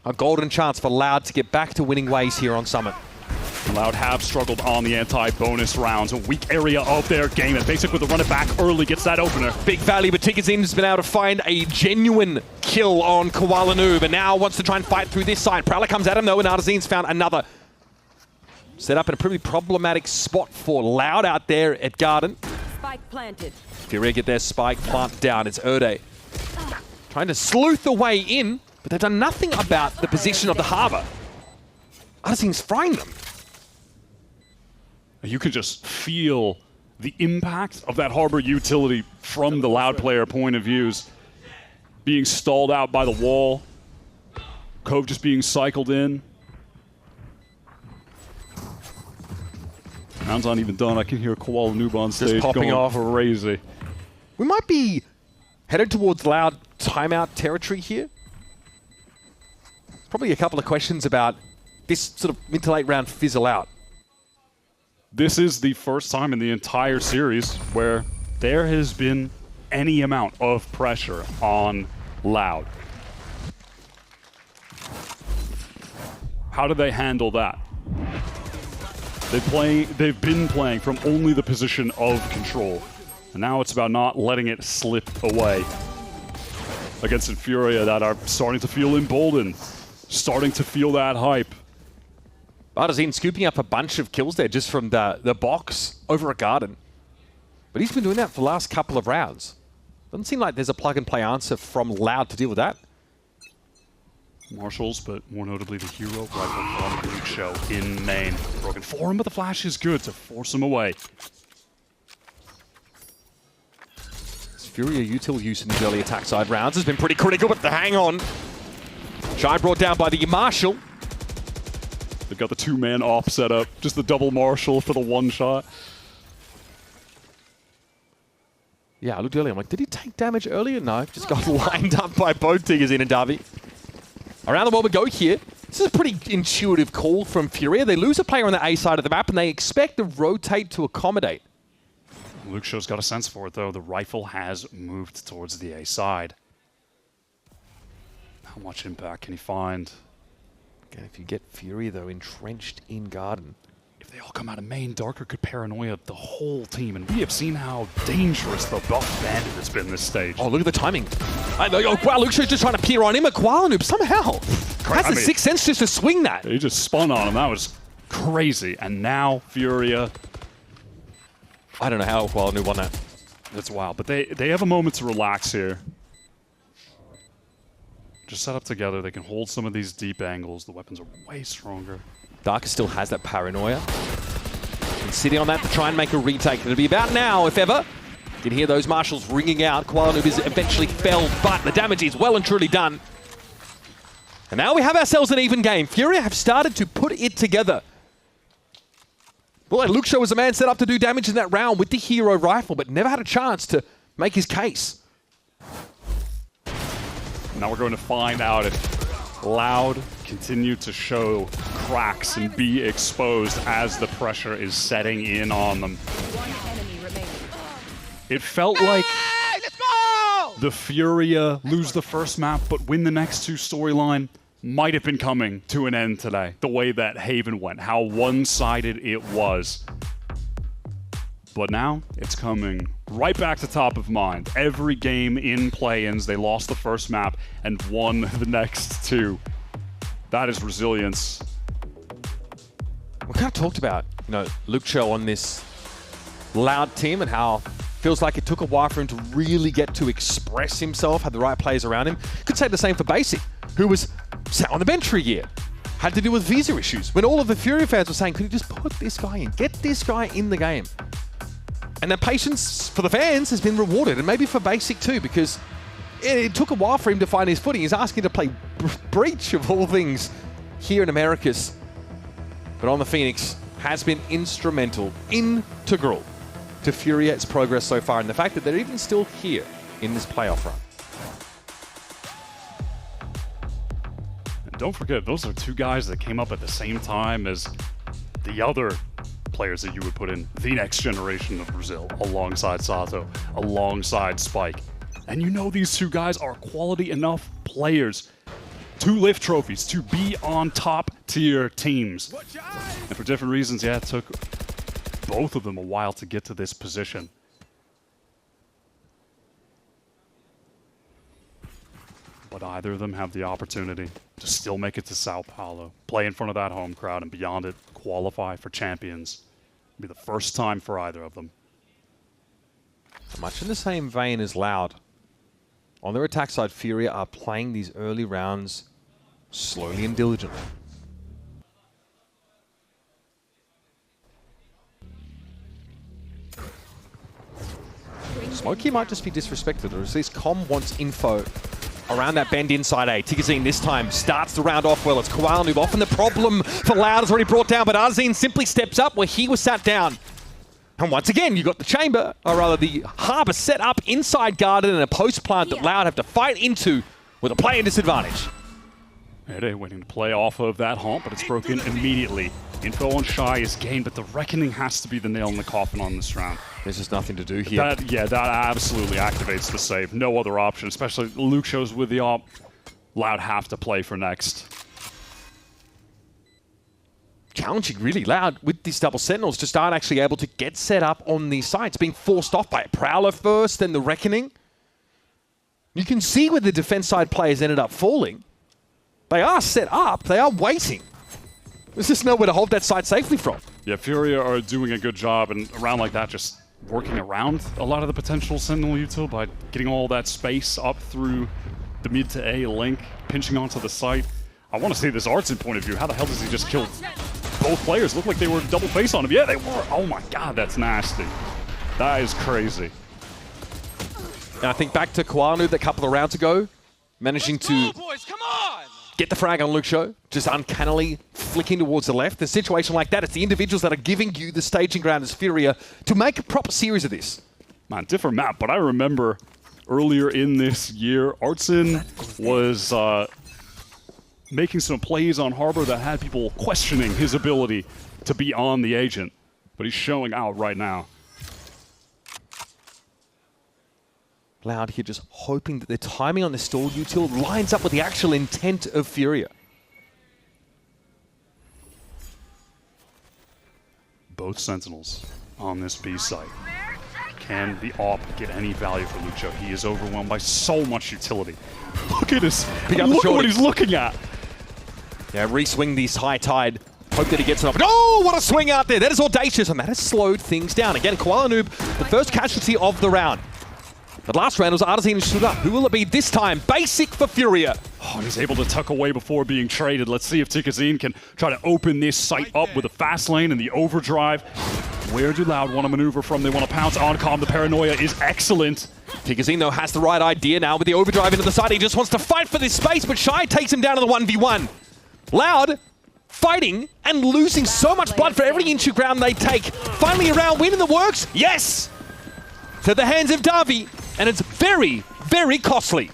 A golden chance for Loud to get back to winning ways here on Summit. Loud have struggled on the anti-bonus rounds, a weak area of their game, and Basic with the run it back early gets that opener. Big value, but TicketZine has been able to find a genuine kill on Koala Noob, and now wants to try and fight through this side. Prowler comes at him though, and Artizine's found another. Set up in a pretty problematic spot for Loud out there at Garden. Spike planted. Furia get their spike plant down. It's Erde trying to sleuth the way in, but they've done nothing about the position of the Harbor. Artizine's frying them. You can just feel the impact of that Harbor utility from the Loud player point of views. Being stalled out by the wall. Cove just being cycled in. Round's not even done. I can hear Koala Noob on stage just popping going off. Crazy. We might be headed towards Loud timeout territory here. Probably a couple of questions about this sort of mid to late round fizzle out. This is the first time in the entire series where there has been any amount of pressure on Loud. How do they handle that? They've been playing from only the position of control. And now it's about not letting it slip away against Furia that are starting to feel emboldened, starting to feel that hype. Artizine scooping up a bunch of kills there just from the box over a Garden. But he's been doing that for the last couple of rounds. Doesn't seem like there's a plug-and-play answer from Loud to deal with that. Marshals, but more notably the hero rifle from Luke Show in main. Broken for him, but the flash is good to force him away. Furia util use in these early attack side rounds has been pretty critical, but the hang on. Shy brought down by the Marshal. They've got the 2-man op set up, just the double Marshal for the one shot. Yeah, I looked earlier, I'm like, did he take damage earlier? No, just got lined up by both TicketZine and Davi. Around the world we go here. This is a pretty intuitive call from Furia. They lose a player on the A side of the map and they expect to rotate to accommodate. Luke Show's got a sense for it though. The rifle has moved towards the A side. How much impact can he find? Again, if you get Fury though entrenched in Garden. If they all come out of main, Darker could paranoia the whole team, and we have seen how dangerous the buff bandit has been this stage. Oh, look at the timing. Wow, Luke Show's just trying to peer on him. A Koala Noob somehow has the sixth sense just to swing that. He just spun on him. That was crazy. And now Furia. I don't know how Koala Noob won that. That's wild. But they have a moment to relax here. Just set up together. They can hold some of these deep angles. The weapons are way stronger. Darker still has that paranoia. And sitting on that to try and make a retake. It'll be about now, if ever. You can hear those marshals ringing out. Koala Noob is eventually felled, but the damage is well and truly done. And now we have ourselves an even game. Furia have started to put it together. Well, Luke Show was a man set up to do damage in that round with the hero rifle, but never had a chance to make his case. Now we're going to find out if Loud continue to show cracks and be exposed as the pressure is setting in on them. It felt like the Furia lose the first map but win the next two storyline might have been coming to an end today. The way that Haven went, how one-sided it was. But now it's coming right back to top of mind. Every game in play-ins, they lost the first map and won the next 2. That is resilience. We kind of talked about, Luke Cho on this Loud team and how feels like it took a while for him to really get to express himself, had the right players around him. Could say the same for Basic, who was sat on the bench for a year. Had to deal with visa issues. When all of the Fury fans were saying, could you just put this guy in? Get this guy in the game. And that patience for the fans has been rewarded, and maybe for Basic too, because it took a while for him to find his footing. He's asking to play Breach of all things here in Americas. But on the Phoenix has been instrumental, integral to Furia's progress so far, and the fact that they're even still here in this playoff run. And don't forget, those are 2 guys that came up at the same time as the other players that you would put in the next generation of Brazil, alongside Sato, alongside Spike. And you know these 2 guys are quality enough players to lift trophies, to be on top tier teams. And for different reasons, yeah, it took both of them a while to get to this position. But either of them have the opportunity to still make it to Sao Paulo, play in front of that home crowd, and beyond it, qualify for Champions. It'll be the first time for either of them. Much in the same vein as Loud. On their attack side, Furia are playing these early rounds slowly and diligently. Smokey might just be disrespected, or at least Com wants info around that bend inside A. Tigazine this time starts the round off well. It's Koala often the problem for Loud is already brought down, but Arzine simply steps up where he was sat down. And once again, you got the chamber, or rather the harbor set up inside Garden and a post plant that Loud have to fight into with a player disadvantage. Ede waiting to play off of that hump, but it's broken immediately. Info on Shy is gained, but the Reckoning has to be the nail in the coffin on this round. There's just nothing to do here. That absolutely activates the save. No other option, especially Luke shows with the op. Loud have to play for next. Challenging really Loud with these double sentinels, just aren't actually able to get set up on these sites, being forced off by a Prowler first, then the Reckoning. You can see where the defense side players ended up falling. They are set up, they are waiting. There's just nowhere to hold that site safely from. Yeah, Furia are doing a good job, and around like that, just working around a lot of the potential Sentinel util by getting all that space up through the mid to A link, pinching onto the site. I want to see this Artson point of view. How the hell does he just kill both players? Looked like they were double face on him. Yeah, they were. Oh my god, that's nasty. That is crazy. And I think back to Koanu that couple of rounds ago, managing to get the frag on Luke Show, just uncannily flicking towards the left. The situation like that, it's the individuals that are giving you the staging ground as Furia to make a proper series of this. Man, different map, but I remember earlier in this year, Artson was making some plays on Harbor that had people questioning his ability to be on the agent, but he's showing out right now. Loud here just hoping that the timing on the stall util lines up with the actual intent of Furia. Both Sentinels on this B site. Can the AWP get any value for Lucho? He is overwhelmed by so much utility. Look at his, look at what he's looking at. Yeah, re-swing these high tide. Hope that he gets it off. Oh, what a swing out there. That is audacious, and that has slowed things down. Again, Koala Noob, the first casualty of the round. The last round was Artazine and Shuda. Who will it be this time? Basic for Furia. Oh, he's able to tuck away before being traded. Let's see if Tikazine can try to open this site up with a fast lane and the overdrive. Where do Loud want to maneuver from? They want to pounce on Calm. The paranoia is excellent. Tikazine, though, has the right idea now with the overdrive into the side. He just wants to fight for this space, but Shy takes him down to the 1v1. Loud fighting and losing so much blood for every inch of ground they take. Finally a round win in the works. Yes! To the hands of Davi. And it's very, very costly.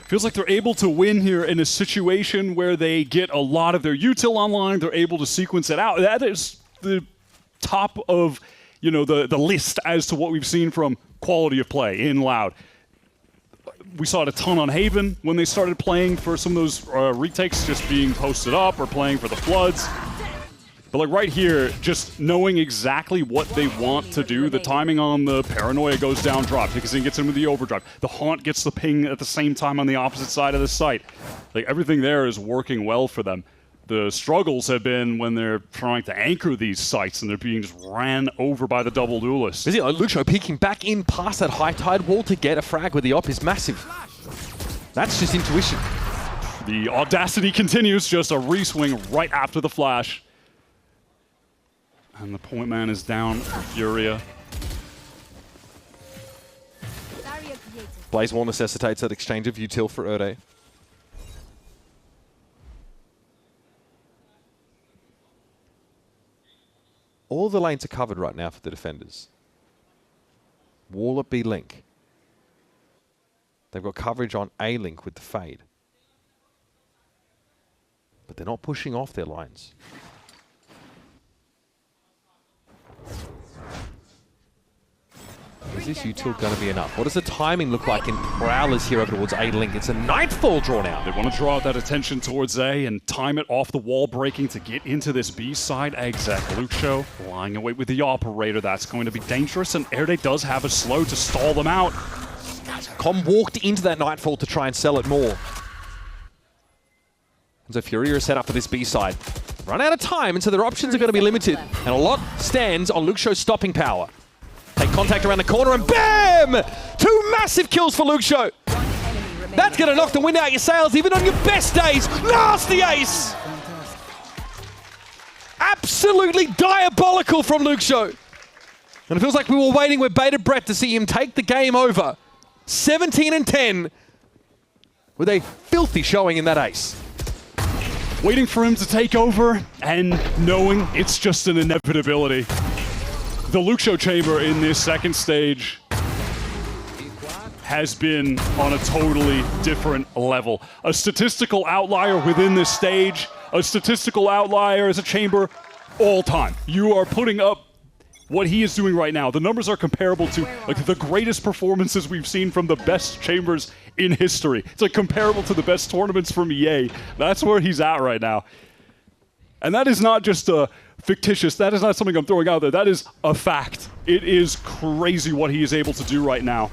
Feels like they're able to win here in a situation where they get a lot of their util online. They're able to sequence it out. That is the top of, you know, the list as to what we've seen from quality of play in Loud. We saw it a ton on Haven when they started playing for some of those retakes just being posted up or playing for the Floods. But like right here, just knowing exactly what they want to do, the timing on the Paranoia goes down, drop. Ticketing gets in with the overdrive. The Haunt gets the ping at the same time on the opposite side of the site. Like everything there is working well for them. The struggles have been when they're trying to anchor these sites and they're being just ran over by the double duelists. Is it Lucho peeking back in past that high tide wall to get a frag with the op is massive. That's just intuition. The audacity continues, just a re-swing right after the flash. And the point man is down for Furia. Blaze Wall necessitates that exchange of util for Erde. All the lanes are covered right now for the defenders. Wall at B link. They've got coverage on A link with the fade. But they're not pushing off their lines. Is this util going to be enough? What does the timing look like in Prowlers here over towards A link? It's a Nightfall drawn out. They want to draw that attention towards A and time it off the wall breaking to get into this B side exec. Lucho lying away with the operator. That's going to be dangerous, and Erde does have a slow to stall them out. Com walked into that Nightfall to try and sell it more. And so Furia is set up for this B side. Run out of time, and so their options are going to be limited. And a lot stands on Luxo's stopping power. Take contact around the corner and BAM! 2 massive kills for Luxo. That's going to knock the wind out your sails even on your best days. Nasty ace! Absolutely diabolical from Luxo. And it feels like we were waiting with bated breath to see him take the game over. 17-10 with a filthy showing in that ace. Waiting for him to take over and knowing it's just an inevitability. The Luxo chamber in this second stage has been on a totally different level. A statistical outlier within this stage, a statistical outlier as a chamber all time. You are putting up what he is doing right now. The numbers are comparable to like the greatest performances we've seen from the best chambers in history. It's like comparable to the best tournaments from EA. That's where he's at right now. And that is not just a fictitious, that is not something I'm throwing out there. That is a fact. It is crazy what he is able to do right now.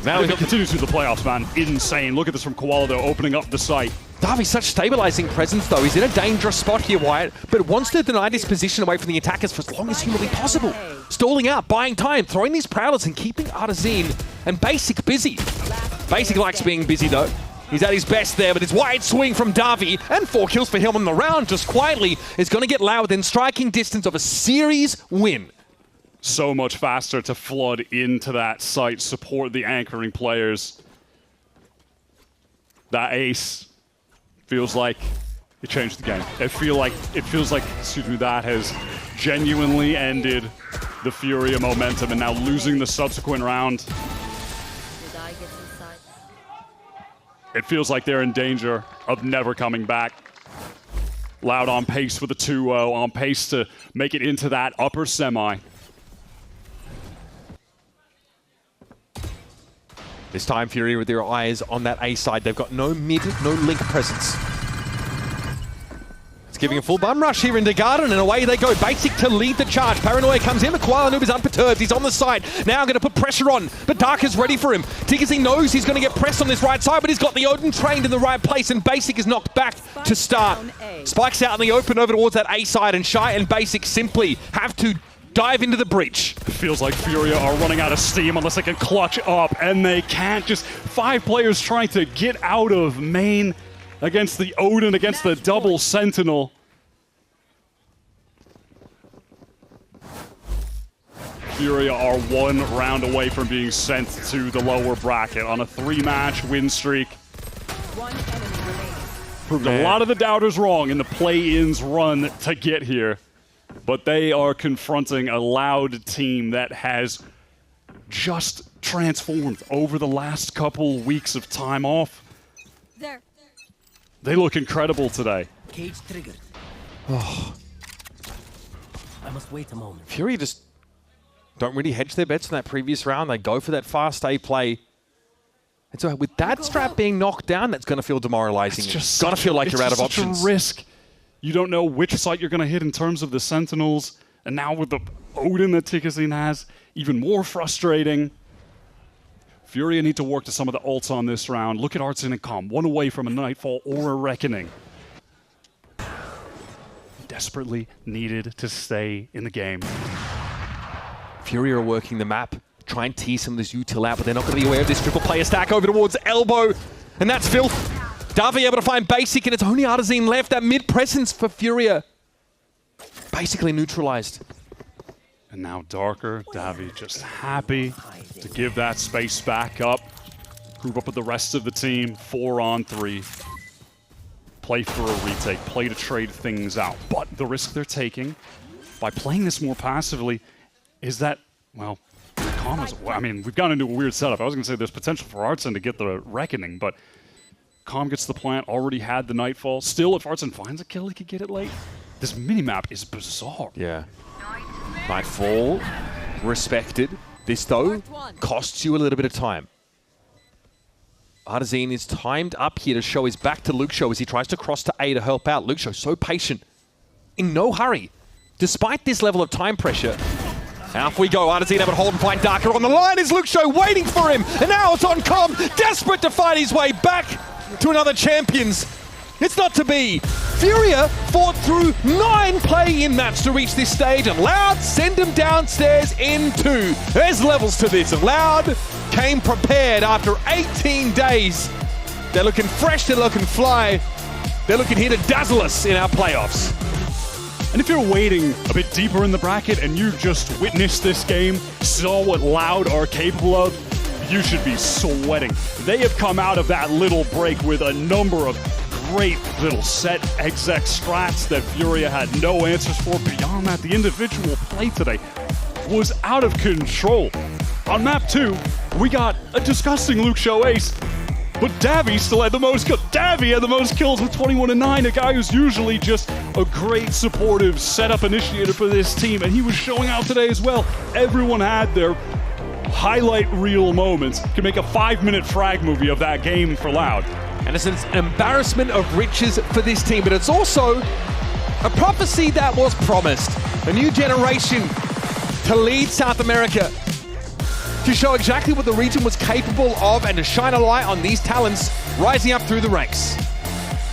Now he continues through the playoffs, man. Insane. Look at this from Koala, though, opening up the site. Darby's such stabilizing presence, though. He's in a dangerous spot here, Wyatt, but wants to deny this position away from the attackers for as long as humanly possible. Stalling out, buying time, throwing these Prowlers and keeping Artazine and Basic busy. Basic likes being busy, though. He's at his best there, but his wide swing from Darby and 4 kills for him on the round just quietly is going to get loud within striking distance of a series win. So much faster to flood into that site, support the anchoring players. That ace feels like it changed the game. It feels like, excuse me, that has genuinely ended the Furia momentum, and now losing the subsequent round. It feels like they're in danger of never coming back. Loud on pace for the 2-0, on pace to make it into that upper semi. This time, Furia with their eyes on that A side. They've got no mid, no link presence. It's giving a full bum rush here into Garden, and away they go. Basic to lead the charge. Paranoia comes in, but Koala Noob is unperturbed. He's on the side. Now going to put pressure on, but Dark is ready for him. Tiggersy knows he's going to get pressed on this right side, but he's got the Odin trained in the right place, and Basic is knocked back to start. Spikes out in the open over towards that A side, and Shy and Basic simply have to dive into the breach. It feels like Furia are running out of steam unless they can clutch up, and they can't. Just 5 players trying to get out of main against the Odin, against the double Sentinel. Furia are 1 round away from being sent to the lower bracket on a 3-match win streak. Proved a lot of the doubters wrong in the play-ins run to get here. But they are confronting a Loud team that has just transformed over the last couple weeks of time off. They look incredible today. Cage triggered. Oh. I must wait a moment. Fury just don't really hedge their bets in that previous round. They go for that fast A play. And so with that strap being knocked down, that's going to feel demoralizing. It's just got to feel like you're out of such options. A risk. You don't know which site you're going to hit in terms of the Sentinels. And now with the Odin that Tikazine has, even more frustrating. Furia need to work to some of the ults on this round. Look at Artsin and Calm, one away from a Nightfall or a Reckoning. Desperately needed to stay in the game. Furia are working the map, try and tease some of this util out, but they're not going to be aware of this triple player stack over towards Elbow, and that's Filth. Davi able to find Basic, and it's only Artazine left. That mid-presence for Furia basically neutralized. And now Darker, Davi just happy to give that space back up. Group up with the rest of the team, 4-on-3. Play for a retake, play to trade things out. But the risk they're taking by playing this more passively is that, well, I mean, we've gone into a weird setup. I was going to say there's potential for Artsin to get the Reckoning, but Calm gets the plant, already had the Nightfall. Still, if Artsin finds a kill, he could get it late. This minimap is bizarre. Yeah. Nightfall, respected. This, though, costs you a little bit of time. Artazine is timed up here to show his back to Luxo as he tries to cross to A to help out. Luxo so patient, in no hurry. Despite this level of time pressure, out we go. Artazine able to hold and find Darker on the line. Is Luxo waiting for him? And now it's on Com, desperate to find his way back to another Champions. It's not to be. Furia fought through 9 play-in maps to reach this stage, and Loud send him downstairs in 2. There's levels to this, and Loud came prepared after 18 days. They're looking fresh, they're looking fly. They're looking here to dazzle us in our playoffs. And if you're waiting a bit deeper in the bracket and you just witnessed this game, saw what Loud are capable of, you should be sweating. They have come out of that little break with a number of great little set exec strats that Furia had no answers for. Beyond that, the individual play today was out of control. On map 2, we got a disgusting Luxo ace, but Davi still had the most kills. Davi had the most kills with 21-9, a guy who's usually just a great supportive setup initiator for this team, and he was showing out today as well. Everyone had their highlight reel moments. Could make a 5-minute frag movie of that game for Loud. And it's an embarrassment of riches for this team, but it's also a prophecy that was promised. A new generation to lead South America, to show exactly what the region was capable of and to shine a light on these talents rising up through the ranks.